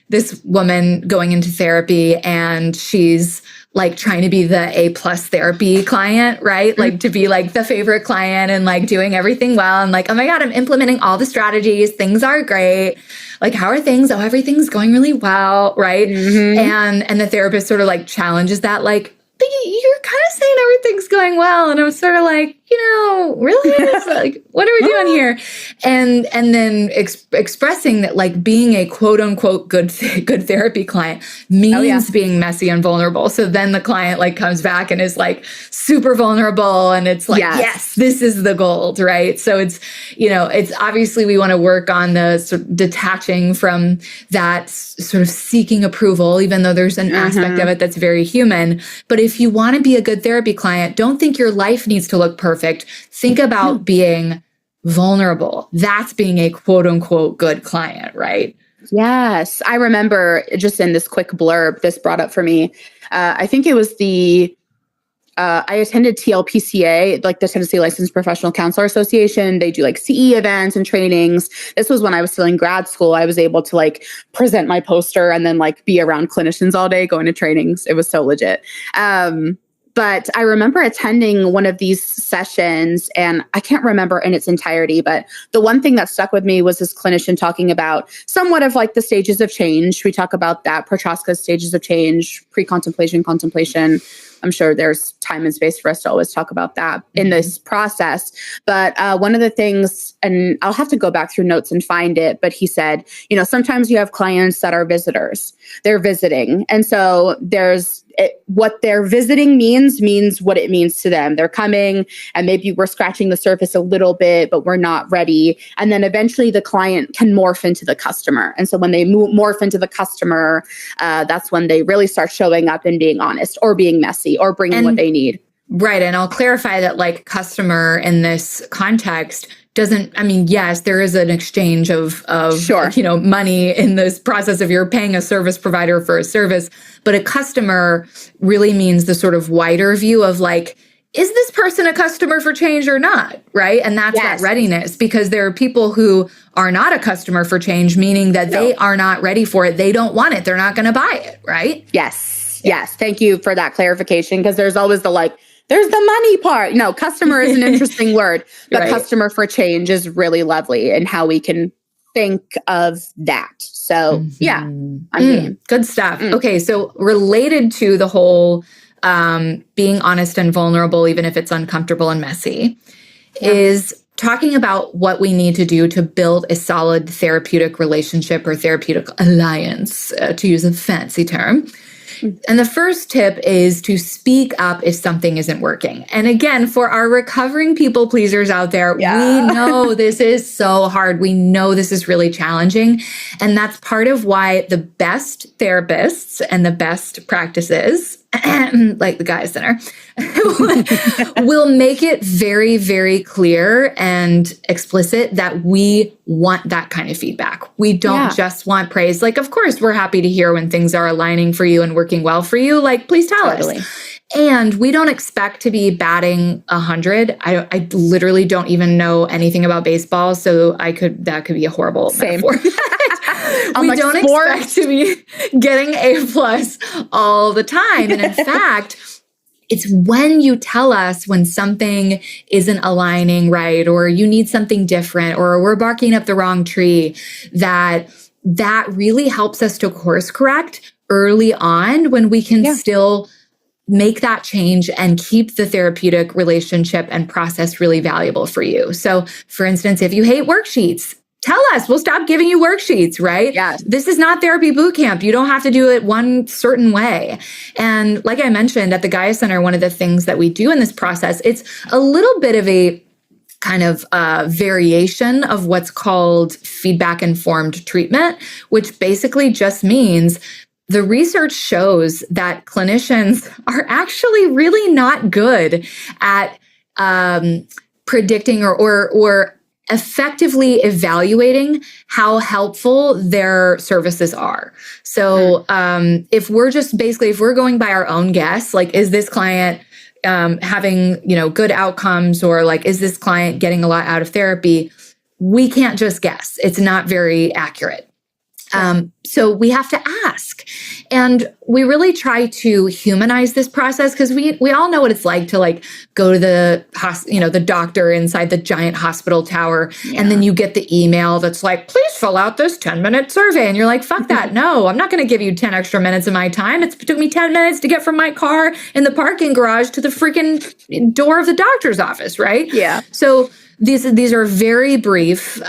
this woman going into therapy, and she's like trying to be the A+ therapy client, right? Like to be like the favorite client and like doing everything well. And like, oh my God, I'm implementing all the strategies. Things are great. Like, how are things? Oh, everything's going really well. Right. And the therapist sort of like challenges that, like, but you're kind of saying everything's going well. And I'm sort of like, really? It's like, what are we doing here? And then expressing that like being a quote unquote good therapy client means being messy and vulnerable. So then the client like comes back and is like super vulnerable. And it's like, yes, this is the gold, right? So it's, it's obviously we want to work on the sort of detaching from that sort of seeking approval, even though there's an aspect of it that's very human. But if you want to be a good therapy client, don't think your life needs to look perfect. Think about being vulnerable. That's being a quote unquote good client, right? Yes. I remember just in this quick blurb, this brought up for me, I think it was I attended TLPCA, like the Tennessee Licensed Professional Counselor Association. They do like CE events and trainings. This was when I was still in grad school. I was able to like present my poster and then like be around clinicians all day going to trainings. It was so legit. But I remember attending one of these sessions, and I can't remember in its entirety, but the one thing that stuck with me was this clinician talking about somewhat of like the stages of change. We talk about that, Prochaska's stages of change, pre-contemplation, contemplation. I'm sure there's time and space for us to always talk about that in this process. But one of the things, and I'll have to go back through notes and find it, but he said, sometimes you have clients that are visitors. They're visiting. And so what their visiting means what it means to them. They're coming and maybe we're scratching the surface a little bit, but we're not ready. And then eventually the client can morph into the customer. And so when they morph into the customer, that's when they really start showing up and being honest or being messy or bringing what they need. Right. And I'll clarify that like customer in this context yes, there is an exchange of sure. Money in this process of you're paying a service provider for a service, but a customer really means the sort of wider view of like, is this person a customer for change or not? Right. And that's that readiness, because there are people who are not a customer for change, meaning that they are not ready for it. They don't want it. They're not going to buy it. Right. Yes. Yes. Thank you for that clarification. Because there's always there's the money part. No, customer is an interesting word, but customer for change is really lovely and how we can think of that. So I'm game. Good stuff. Okay. So related to the whole being honest and vulnerable, even if it's uncomfortable and messy, is talking about what we need to do to build a solid therapeutic relationship or therapeutic alliance, to use a fancy term. And the first tip is to speak up if something isn't working. And again, for our recovering people pleasers out there, we know this is so hard. We know this is really challenging. And that's part of why the best therapists and the best practices, like the Gaia Center, will make it very, very clear and explicit that we want that kind of feedback. We don't just want praise. Like, of course, we're happy to hear when things are aligning for you and working well for you. Like, please tell us. And we don't expect to be batting 100. I literally don't even know anything about baseball, so that could be a horrible metaphor. We don't expect to be getting A+ all the time. And in fact, it's when you tell us when something isn't aligning right, or you need something different, or we're barking up the wrong tree, that really helps us to course correct early on, when we can still make that change and keep the therapeutic relationship and process really valuable for you. So for instance, if you hate worksheets, tell us, we'll stop giving you worksheets, right? Yes. This is not therapy boot camp. You don't have to do it one certain way. And like I mentioned at the Gaia Center, one of the things that we do in this process, it's a little bit of a kind of variation of what's called feedback-informed treatment, which basically just means the research shows that clinicians are actually really not good at predicting or effectively evaluating how helpful their services are. So if we're going by our own guess, like, is this client having, good outcomes, or like, is this client getting a lot out of therapy? We can't just guess. It's not very accurate. So we have to ask, and we really try to humanize this process, because we all know what it's like to like go to the doctor inside the giant hospital tower, and then you get the email that's like, please fill out this 10-minute survey. And you're like, fuck that. No, I'm not going to give you 10 extra minutes of my time. It took me 10 minutes to get from my car in the parking garage to the freaking door of the doctor's office. Right. Yeah. So these are very brief,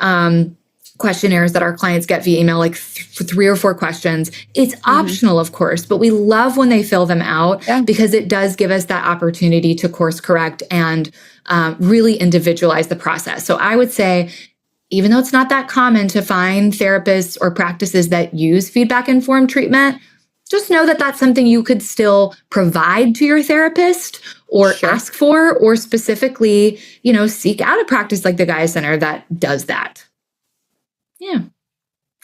questionnaires that our clients get via email, like 3 or 4 questions. It's optional, of course, but we love when they fill them out, because it does give us that opportunity to course correct and really individualize the process. So I would say, even though it's not that common to find therapists or practices that use feedback-informed treatment, just know that that's something you could still provide to your therapist, or ask for, or specifically, seek out a practice like the Gaia Center that does that. Yeah.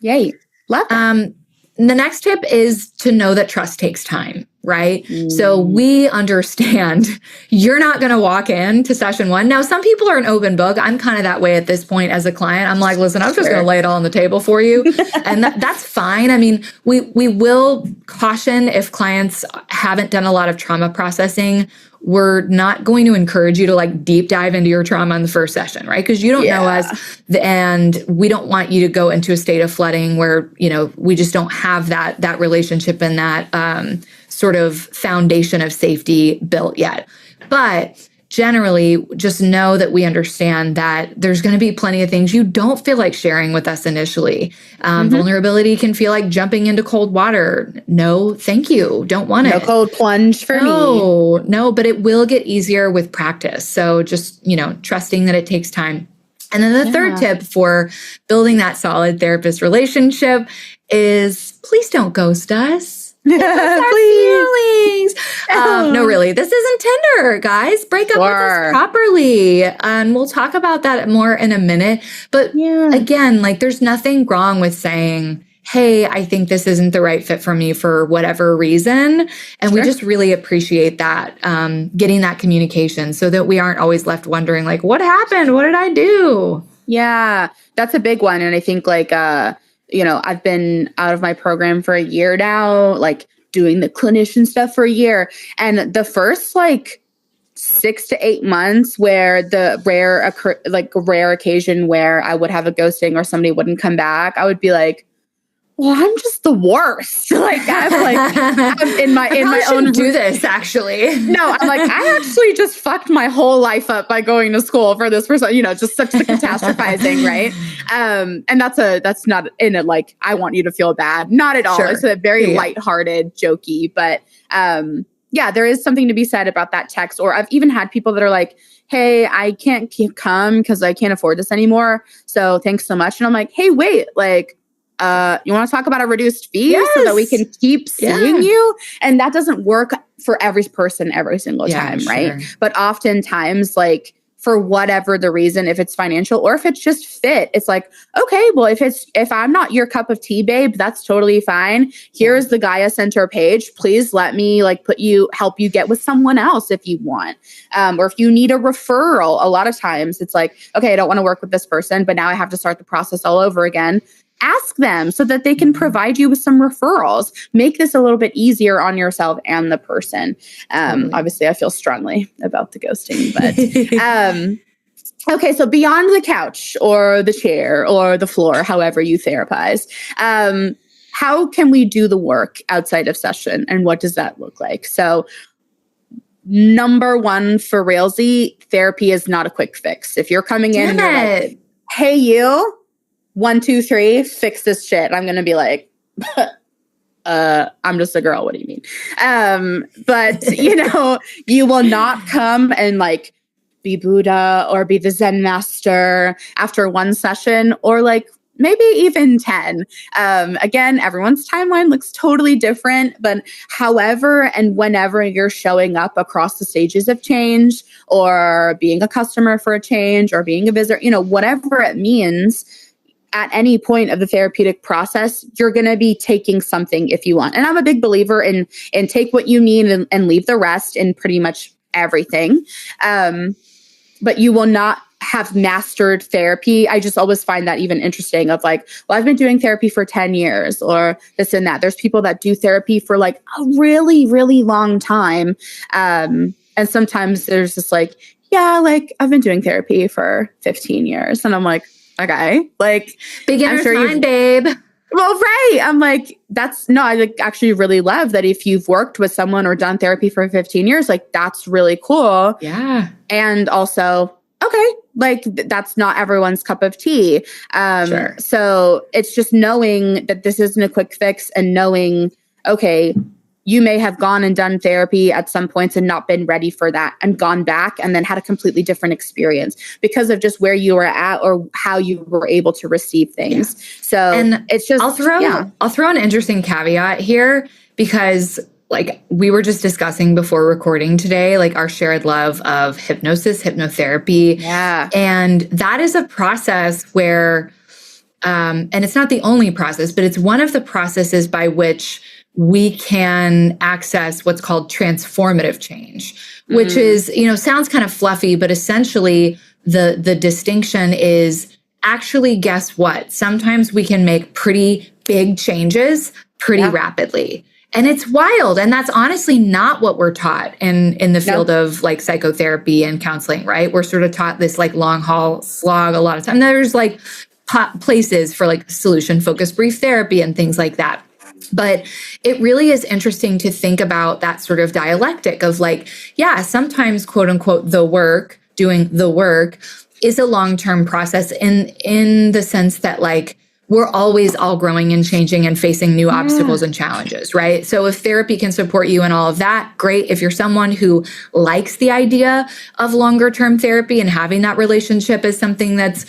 Yay. Love that. The next tip is to know that trust takes time, right? So we understand you're not going to walk into session 1. Now, some people are an open book. I'm kind of that way at this point as a client. I'm like, listen, I'm just going to lay it all on the table for you. And that's fine. I mean, we will caution if clients haven't done a lot of trauma processing, we're not going to encourage you to like deep dive into your trauma in the first session, right? Because you don't know us, and we don't want you to go into a state of flooding where, you know, we just don't have that relationship and that sort of foundation of safety built yet. But generally, just know that we understand that there's going to be plenty of things you don't feel like sharing with us initially. Vulnerability can feel like jumping into cold water. No, thank you. Don't want it. No cold plunge for me. No, but it will get easier with practice. So just, you know, trusting that it takes time. And then the third tip for building that solid therapist relationship is please don't ghost us. Please. Feelings. No, really, this isn't Tinder, guys. Break up with us properly. And we'll talk about that more in a minute. But again, like there's nothing wrong with saying, hey, I think this isn't the right fit for me for whatever reason. And we just really appreciate that, getting that communication so that we aren't always left wondering like, what happened? What did I do? Yeah, that's a big one. And I think like, you know, I've been out of my program for a year now, like doing the clinician stuff for a year. And the first like 6 to 8 months where the rare occasion where I would have a ghosting or somebody wouldn't come back, I would be like, well, I'm just the worst. Like I'm in my own do this actually. No, I'm like, I actually just fucked my whole life up by going to school for this person, you know, just such the catastrophizing, right? And that's not in it like I want you to feel bad. Not at all. It's a very lighthearted, jokey, but yeah, there is something to be said about that text. Or I've even had people that are like, hey, I can't come because I can't afford this anymore. So thanks so much. And I'm like, hey, wait, like, you want to talk about a reduced fee so that we can keep seeing you? And that doesn't work for every person every single time, right? But oftentimes, like for whatever the reason, if it's financial or if it's just fit, it's like, okay, well, if I'm not your cup of tea, babe, that's totally fine. Here's the Gaia Center page. Please let me like help you get with someone else if you want. Or if you need a referral, a lot of times it's like, okay, I don't want to work with this person, but now I have to start the process all over again. Ask them so that they can provide you with some referrals. Make this a little bit easier on yourself and the person. Obviously, I feel strongly about the ghosting, but okay. So beyond the couch or the chair or the floor, however you therapize, how can we do the work outside of session, and what does that look like? So number one for realsy, therapy is not a quick fix. If you're coming in and you're like, hey, you, 1, 2, 3, fix this shit, I'm going to be like, I'm just a girl. What do you mean? But you know, you will not come and like be Buddha or be the Zen master after one session or like maybe even 10. Again, everyone's timeline looks totally different, but however and whenever you're showing up across the stages of change or being a customer for a change or being a visitor, you know, whatever it means, at any point of the therapeutic process, you're going to be taking something if you want. And I'm a big believer in take what you need and leave the rest in pretty much everything. But you will not have mastered therapy. I just always find that even interesting of like, well, I've been doing therapy for 10 years or this and that. There's people that do therapy for like a really, really long time. And sometimes there's just like, yeah, like I've been doing therapy for 15 years. And I'm like, okay, like beginner's mind, babe. Well, right. I'm like, I like actually really love that if you've worked with someone or done therapy for 15 years, like that's really cool. Yeah. And also, okay, like that's not everyone's cup of tea. So it's just knowing that this isn't a quick fix and knowing, okay, you may have gone and done therapy at some points and not been ready for that and gone back and then had a completely different experience because of just where you were at or how you were able to receive things. So and it's just, I'll throw an interesting caveat here because like we were just discussing before recording today, like our shared love of hypnosis, hypnotherapy. Yeah. And that is a process where, and it's not the only process, but it's one of the processes by which we can access what's called transformative change, which is, you know, sounds kind of fluffy, but essentially the distinction is actually, guess what? Sometimes we can make pretty big changes pretty rapidly. And it's wild. And that's honestly not what we're taught in the field of like psychotherapy and counseling, right? We're sort of taught this like long haul slog a lot of time. There's like places for like solution focused brief therapy and things like that. But it really is interesting to think about that sort of dialectic of like, yeah, sometimes quote unquote, doing the work is a long-term process in the sense that like, we're always all growing and changing and facing new obstacles and challenges, right? So if therapy can support you in all of that, great. If you're someone who likes the idea of longer term therapy and having that relationship as something that's,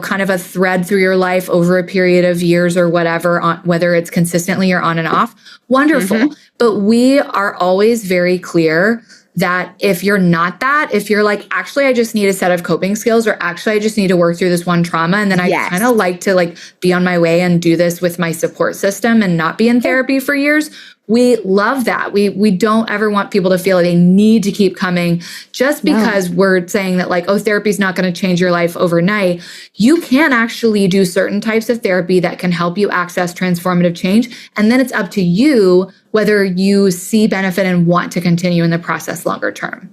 kind of a thread through your life over a period of years or whatever, whether it's consistently or on and off, wonderful. But we are always very clear that if you're not that, if you're like, actually, I just need a set of coping skills, or actually, I just need to work through this one trauma. And then I kind of like to like be on my way and do this with my support system and not be in therapy for years. We love that. We don't ever want people to feel like they need to keep coming just because we're saying that like, oh, therapy is not going to change your life overnight. You can actually do certain types of therapy that can help you access transformative change. And then it's up to you whether you see benefit and want to continue in the process longer term.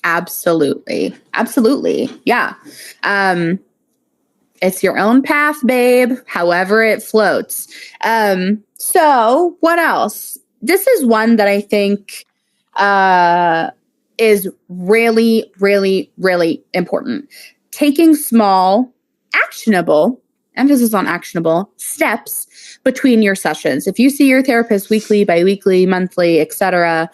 Absolutely. Absolutely. Yeah. It's your own path, babe, however it floats. So what else? This is one that I think is really, really, really important. Taking small, actionable, emphasis on actionable, steps between your sessions. If you see your therapist weekly, biweekly, monthly, etc.,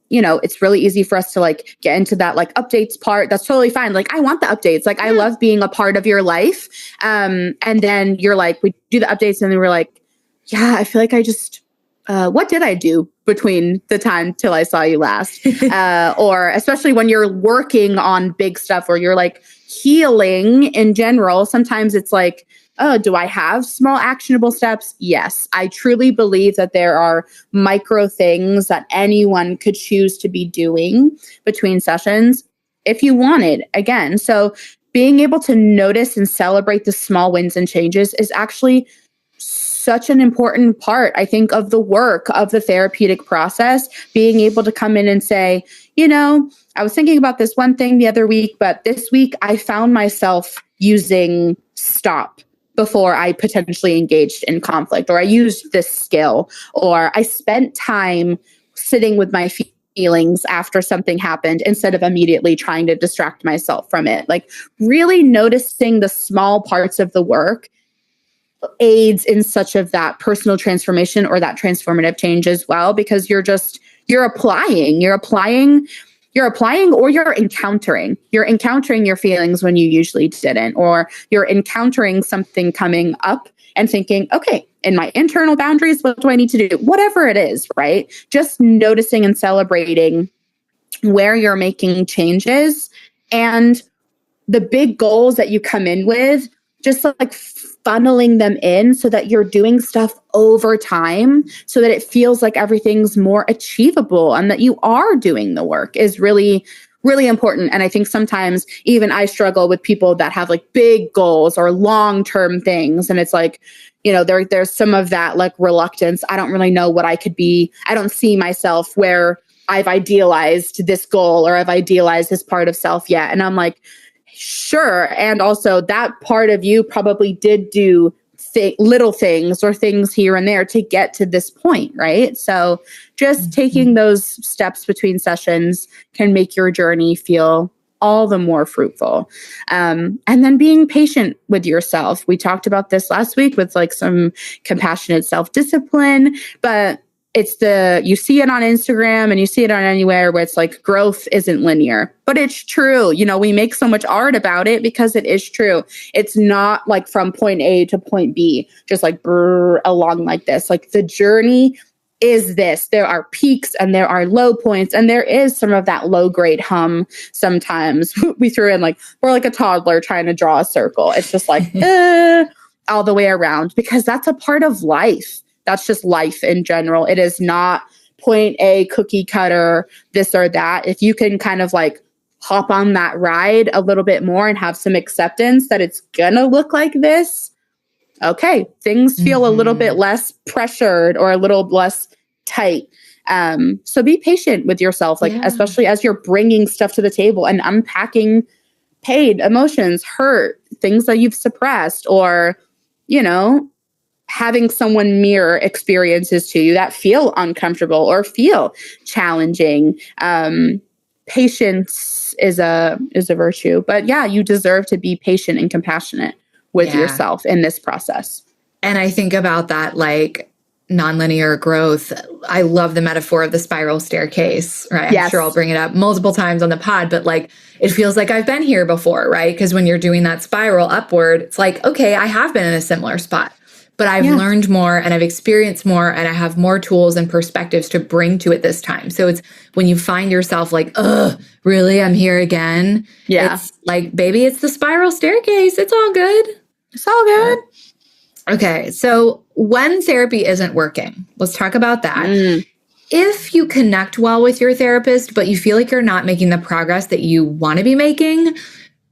it's really easy for us to like get into that like updates part. That's totally fine. Like, I want the updates. Like, I love being a part of your life. And then you're like, we do the updates and then we're like, yeah, I feel like I just, what did I do between the time till I saw you last? Or especially when you're working on big stuff or you're like healing in general, sometimes it's like, oh, do I have small actionable steps? Yes. I truly believe that there are micro things that anyone could choose to be doing between sessions if you wanted, again. So being able to notice and celebrate the small wins and changes is actually such an important part, I think, of the work of the therapeutic process. Being able to come in and say, I was thinking about this one thing the other week, but this week I found myself using stop before I potentially engaged in conflict, or I used this skill, or I spent time sitting with my feelings after something happened instead of immediately trying to distract myself from it. Like, really noticing the small parts of the work aids in such of that personal transformation or that transformative change as well, because you're applying or you're encountering your feelings when you usually didn't, or you're encountering something coming up and thinking, okay, in my internal boundaries, what do I need to do? Whatever it is, right? Just noticing and celebrating where you're making changes and the big goals that you come in with, just like funneling them in so that you're doing stuff over time so that it feels like everything's more achievable and that you are doing the work is really, really important. And I think sometimes even I struggle with people that have like big goals or long-term things. And it's like, there's some of that like reluctance. I don't really know what I could be. I don't see myself where I've idealized this goal or I've idealized this part of self yet. And I'm like, sure. And also that part of you probably did do little things or things here and there to get to this point, right? So just taking those steps between sessions can make your journey feel all the more fruitful. And then being patient with yourself. We talked about this last week with like some compassionate self-discipline, but you see it on Instagram and you see it on anywhere where it's like growth isn't linear, but it's true. We make so much art about it because it is true. It's not like from point A to point B, just like along like this. Like the journey is this. There are peaks and there are low points, and there is some of that low grade hum. Sometimes we threw in like, we're like a toddler trying to draw a circle. It's just like all the way around, because that's a part of life. That's just life in general. It is not point A, cookie cutter, this or that. If you can kind of like hop on that ride a little bit more and have some acceptance that it's gonna look like this, okay, things feel a little bit less pressured or a little less tight. So be patient with yourself, like, especially as you're bringing stuff to the table and unpacking pain, emotions, hurt, things that you've suppressed, or, you know, having someone mirror experiences to you that feel uncomfortable or feel challenging. Patience is a virtue, but yeah, you deserve to be patient and compassionate with yourself in this process. And I think about that, like, nonlinear growth. I love the metaphor of the spiral staircase, right? I'm sure I'll bring it up multiple times on the pod, but like, it feels like I've been here before, right? Because when you're doing that spiral upward, it's like, okay, I have been in a similar spot, but I've learned more and I've experienced more and I have more tools and perspectives to bring to it this time. So it's when you find yourself like, ugh, really? I'm here again? Yeah. It's like, baby, it's the spiral staircase. It's all good. It's all good. Okay, so when therapy isn't working, let's talk about that. If you connect well with your therapist, but you feel like you're not making the progress that you want to be making,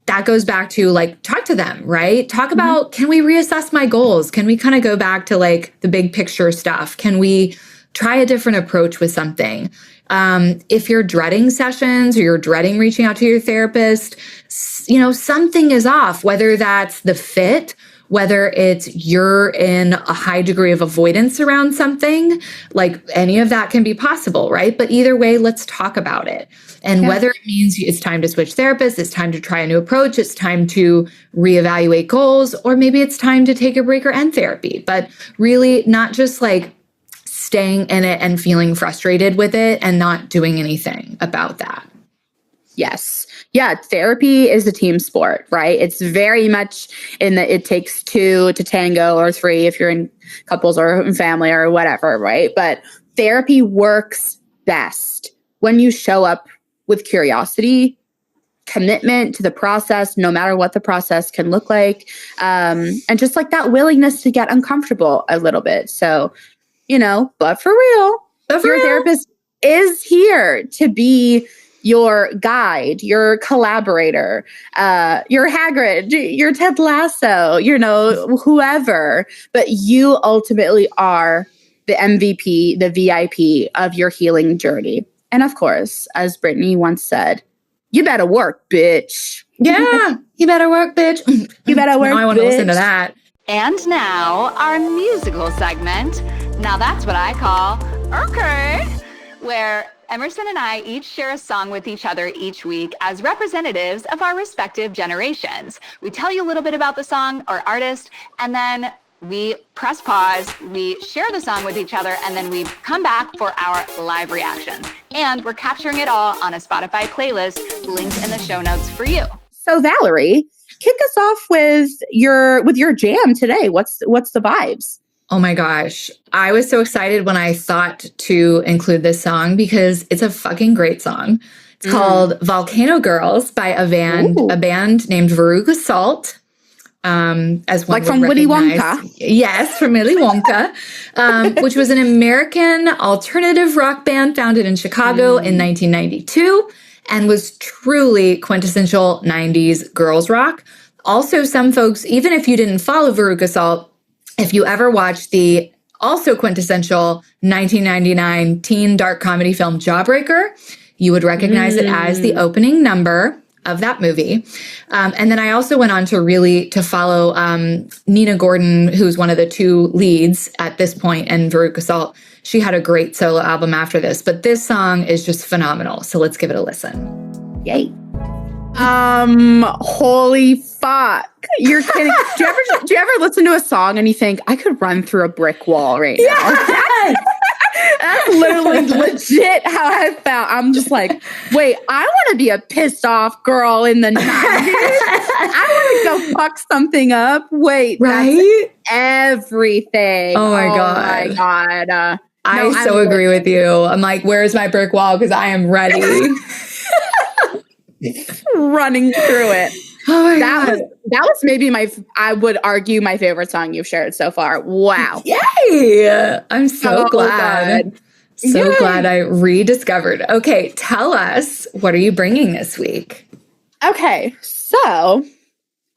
that goes back to like, talk to them, right? Talk about, can we reassess my goals? Can we kind of go back to like the big picture stuff? Can we try a different approach with something? If you're dreading sessions or you're dreading reaching out to your therapist, you know, something is off, whether that's the fit, whether it's you're in a high degree of avoidance around something, like any of that can be possible, right? But either way, let's talk about it. And whether it means it's time to switch therapists, it's time to try a new approach, it's time to reevaluate goals, or maybe it's time to take a break or end therapy. But really not just like staying in it and feeling frustrated with it and not doing anything about that. Yes. Yeah. Therapy is a team sport, right? It's very much in that it takes two to tango, or three if you're in couples or in family or whatever, right? But therapy works best when you show up with curiosity, commitment to the process, no matter what the process can look like, and just like that willingness to get uncomfortable a little bit. So, you know, but for real, your therapist is here to be your guide, your collaborator, your Hagrid, your Ted Lasso, you know, whoever. But you ultimately are the MVP, the VIP of your healing journey. And of course, as Brittany once said, you better work, bitch. Yeah, you better work, bitch. You better work, I want to listen to that. And now, our musical segment. Now that's what I call Okay, where Emerson and I each share a song with each other each week as representatives of our respective generations. We tell you a little bit about the song or artist, and then we press pause, we share the song with each other, and then we come back for our live reaction. And we're capturing it all on a Spotify playlist linked in the show notes for you. So Valerie, kick us off with your jam today. What's the vibes? Oh my gosh. I was so excited when I thought to include this song because it's a fucking great song. It's called Volcano Girls by a band named Veruca Salt. As one like from Willy Wonka. Yes, from Willy Wonka, which was an American alternative rock band founded in Chicago in 1992 and was truly quintessential 90s girls rock. Also, some folks, even if you didn't follow Veruca Salt, if you ever watched the also quintessential 1999 teen dark comedy film Jawbreaker, you would recognize it as the opening number of that movie. And then I also went on to follow Nina Gordon, who's one of the two leads at this point, and Veruca Salt. She had a great solo album after this, but this song is just phenomenal. So let's give it a listen. Yay. Holy fuck. You're kidding. Do you ever listen to a song and you think, I could run through a brick wall right now? Yes! That's literally legit how I felt. I'm just like, wait, I want to be a pissed off girl in the 90s. I want to go fuck something up. Wait, right? That's everything. Oh my God. My God. I so agree with you. I'm like, where's my brick wall? Because I am ready. Running through it. Oh my God. That was maybe I would argue my favorite song you've shared so far. Wow. Yay. I'm so glad. God. So glad I rediscovered. Okay. Tell us, what are you bringing this week? Okay. So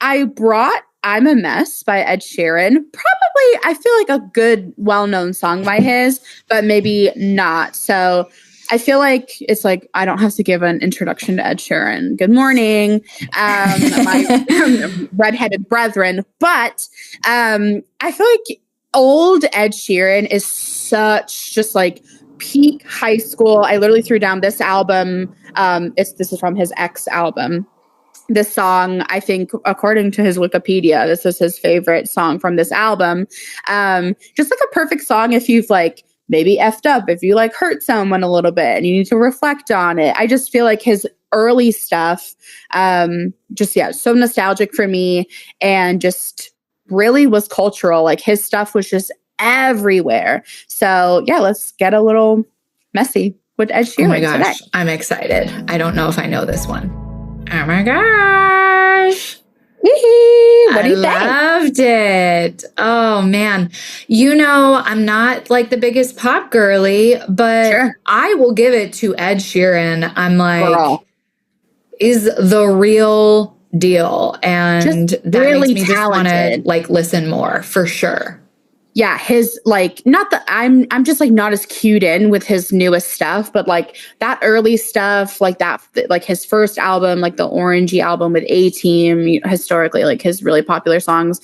I brought I'm a Mess by Ed Sheeran. Probably, I feel like a good, well-known song by his, but maybe not. So I feel like it's like I don't have to give an introduction to Ed Sheeran. Good morning, my redheaded brethren. But I feel like old Ed Sheeran is such just like peak high school. I literally threw down this album. This is from his X album. This song, I think, according to his Wikipedia, this is his favorite song from this album. Just like a perfect song if you've like maybe effed up, if you like hurt someone a little bit and you need to reflect on it. I just feel like his early stuff, so nostalgic for me and just really was cultural. Like his stuff was just everywhere. So yeah, let's get a little messy with Ed Sheeran. Oh my gosh, today. I'm excited. I don't know if I know this one. Oh my gosh. What do you think? I loved it. Oh man. I'm not like the biggest pop girly, but Sure. I will give it to Ed Sheeran. I'm like, Girl. is the real deal. And Just that really makes me talented. just want to like listen more for sure. Yeah, his like not that I'm just like not as cued in with his newest stuff, but like that early stuff, like that, like his first album, like the Orangey album with A-Team, historically, like his really popular songs.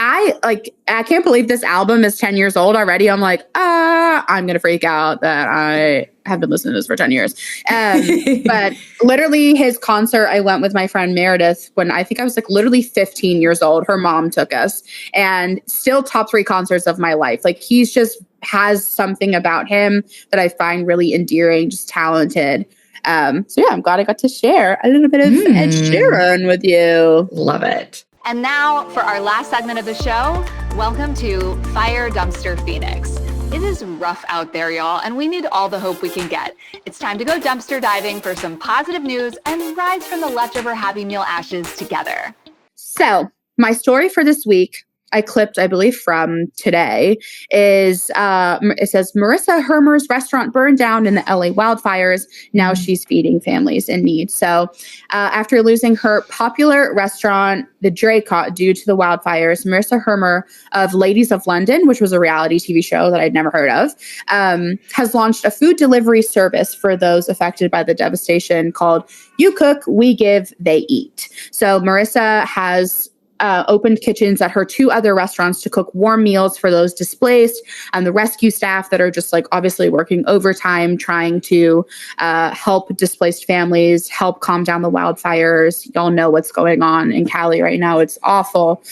I can't believe this album is 10 years old already. I'm like, I'm gonna freak out that I have been listening to this for 10 years. But literally his concert, I went with my friend Meredith when I think I was like literally 15 years old. Her mom took us, and still top 3 concerts of my life. Like he's just has something about him that I find really endearing, just talented. So yeah, I'm glad I got to share a little bit of Ed Sheeran with you. Love it. And now for our last segment of the show, welcome to Fire Dumpster Phoenix. It is rough out there, y'all, and we need all the hope we can get. It's time to go dumpster diving for some positive news and rise from the leftover Happy Meal ashes together. So my story for this week, I clipped, I believe, from today, is it says, Marissa Hermer's restaurant burned down in the LA wildfires. Now she's feeding families in need. So after losing her popular restaurant, the Draycott, due to the wildfires, Marissa Hermer of Ladies of London, which was a reality TV show that I'd never heard of, has launched a food delivery service for those affected by the devastation called You Cook, We Give, They Eat. So Marissa has opened kitchens at her 2 other restaurants to cook warm meals for those displaced and the rescue staff that are just like obviously working overtime, trying to help displaced families, help calm down the wildfires. Y'all know what's going on in Cali right now. It's awful.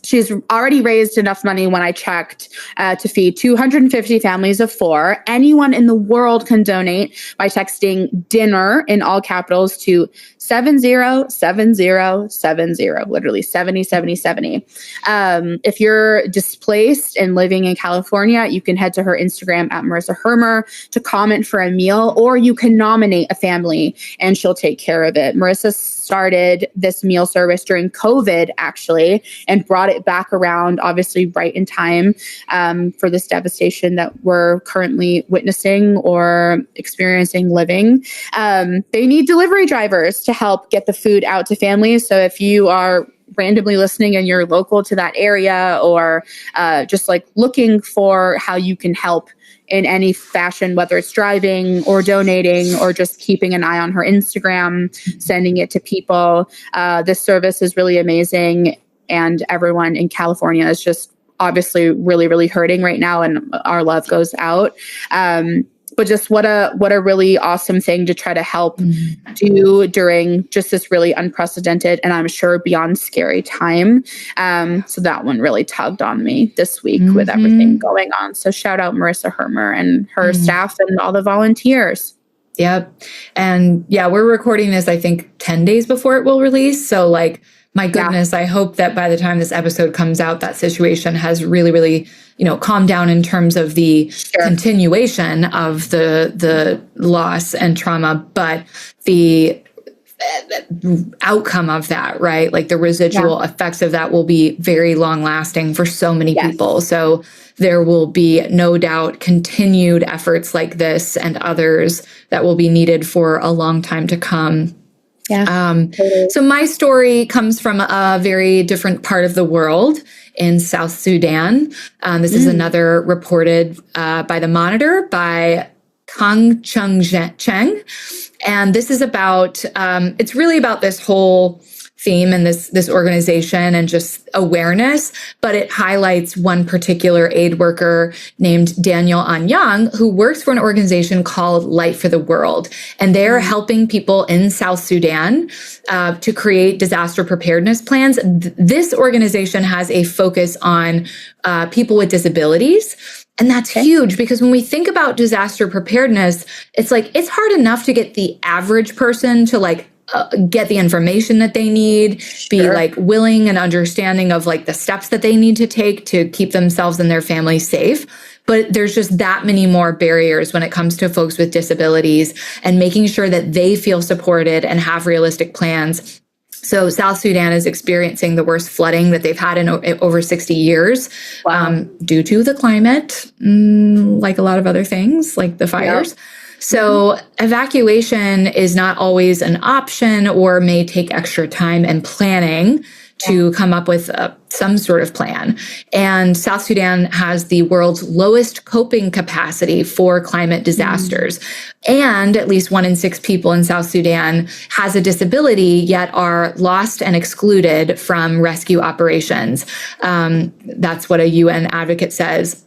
She's already raised enough money when I checked to feed 250 families of 4. Anyone in the world can donate by texting dinner in all capitals to 707070, literally 707070. If you're displaced and living in California, you can head to her Instagram at Marissa Hermer to comment for a meal, or you can nominate a family and she'll take care of it. Marissa started this meal service during COVID, actually, and brought it back around, obviously right in time for this devastation that we're currently witnessing or experiencing living. They need delivery drivers to help get the food out to families. So if you are randomly listening and you're local to that area, or just like looking for how you can help in any fashion, whether it's driving or donating or just keeping an eye on her Instagram, sending it to people. This service is really amazing. And everyone in California is just obviously really, really hurting right now. And our love goes out. But just what a really awesome thing to try to help do during just this really unprecedented and I'm sure beyond scary time. So that one really tugged on me this week with everything going on. So shout out Marissa Hermer and her staff and all the volunteers. Yep. And yeah, we're recording this, I think, 10 days before it will release. So like, my goodness, I hope that by the time this episode comes out, that situation has really, really, calmed down in terms of the continuation of the loss and trauma, but the outcome of that, right? Like the residual effects of that will be very long lasting for so many people. So there will be no doubt continued efforts like this and others that will be needed for a long time to come. So my story comes from a very different part of the world in South Sudan. This is another reported by the Monitor by Kang Cheng. And this is about, it's really about this whole theme and this organization and just awareness, but it highlights one particular aid worker named Daniel Anyang, who works for an organization called Light for the World. And they're helping people in South Sudan to create disaster preparedness plans. This organization has a focus on people with disabilities. And that's huge because when we think about disaster preparedness, it's like, it's hard enough to get the average person to like get the information that they need, be like willing and understanding of like the steps that they need to take to keep themselves and their family safe. But there's just that many more barriers when it comes to folks with disabilities and making sure that they feel supported and have realistic plans. So South Sudan is experiencing the worst flooding that they've had in over 60 years due to the climate, like a lot of other things, like the fires. So evacuation is not always an option or may take extra time and planning to come up with some sort of plan. And South Sudan has the world's lowest coping capacity for climate disasters. And at least 1 in 6 people in South Sudan has a disability, yet are lost and excluded from rescue operations. That's what a UN advocate says.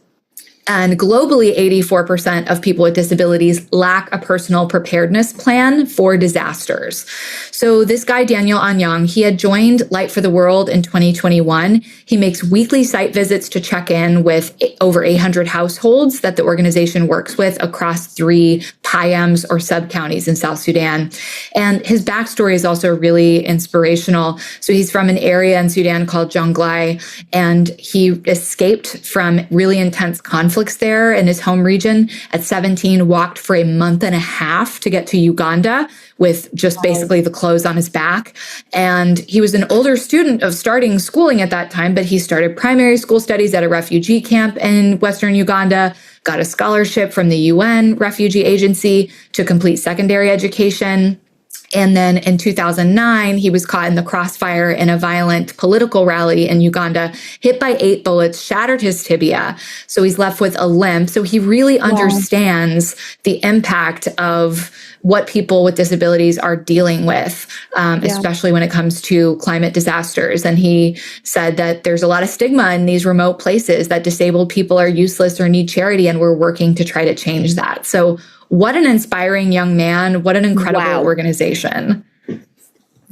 And globally, 84% of people with disabilities lack a personal preparedness plan for disasters. So this guy, Daniel Anyang, he had joined Light for the World in 2021. He makes weekly site visits to check in with over 800 households that the organization works with across 3 PIMs or sub-counties in South Sudan. And his backstory is also really inspirational. So he's from an area in Sudan called Jonglei, and he escaped from really intense conflict there in his home region at 17, walked for a month and a half to get to Uganda with just basically the clothes on his back. And he was an older student of starting schooling at that time, but he started primary school studies at a refugee camp in Western Uganda, got a scholarship from the UN Refugee Agency to complete secondary education. And then in 2009, he was caught in the crossfire in a violent political rally in Uganda, hit by 8 bullets, shattered his tibia. So he's left with a limp. So he really understands the impact of what people with disabilities are dealing with, especially when it comes to climate disasters. And he said that there's a lot of stigma in these remote places, that disabled people are useless or need charity, and we're working to try to change that. So what an inspiring young man. What an incredible organization.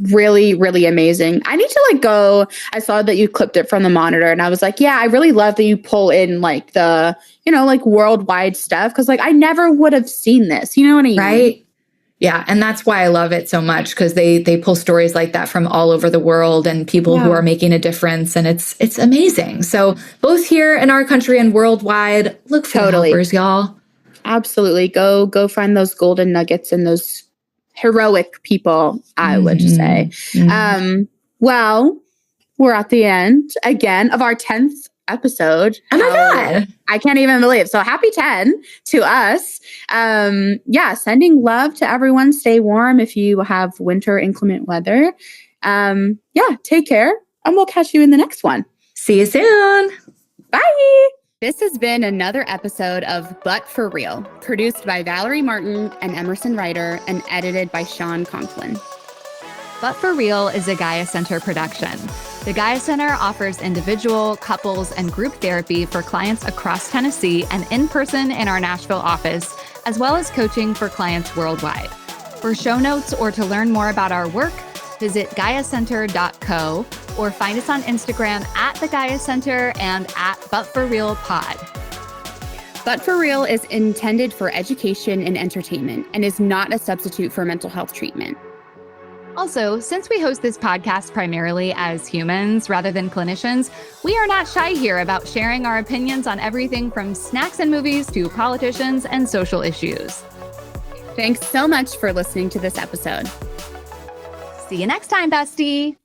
Really, really amazing. I need to like go. I saw that you clipped it from the Monitor and I was like, yeah, I really love that you pull in like the, like worldwide stuff. Cause like I never would have seen this. You know what I mean? Right. Yeah. And that's why I love it so much, because they pull stories like that from all over the world and people who are making a difference. And it's amazing. So both here in our country and worldwide, look for the helpers, y'all. Absolutely. Go find those golden nuggets and those heroic people, I would say. Well, we're at the end again of our 10th episode. Oh my God. I can't even believe. So happy 10 to us. Sending love to everyone. Stay warm if you have winter inclement weather. Take care. And we'll catch you in the next one. See you soon. Bye. This has been another episode of But For Real, produced by Valerie Martin and Emerson Ryder and edited by Sean Conklin. But For Real is a Gaia Center production. The Gaia Center offers individual, couples, and group therapy for clients across Tennessee and in person in our Nashville office, as well as coaching for clients worldwide. For show notes or to learn more about our work, visit GaiaCenter.co or find us on Instagram at the Gaia Center and at But For Real Pod. But For Real is intended for education and entertainment and is not a substitute for mental health treatment. Also, since we host this podcast primarily as humans rather than clinicians, we are not shy here about sharing our opinions on everything from snacks and movies to politicians and social issues. Thanks so much for listening to this episode. See you next time, bestie.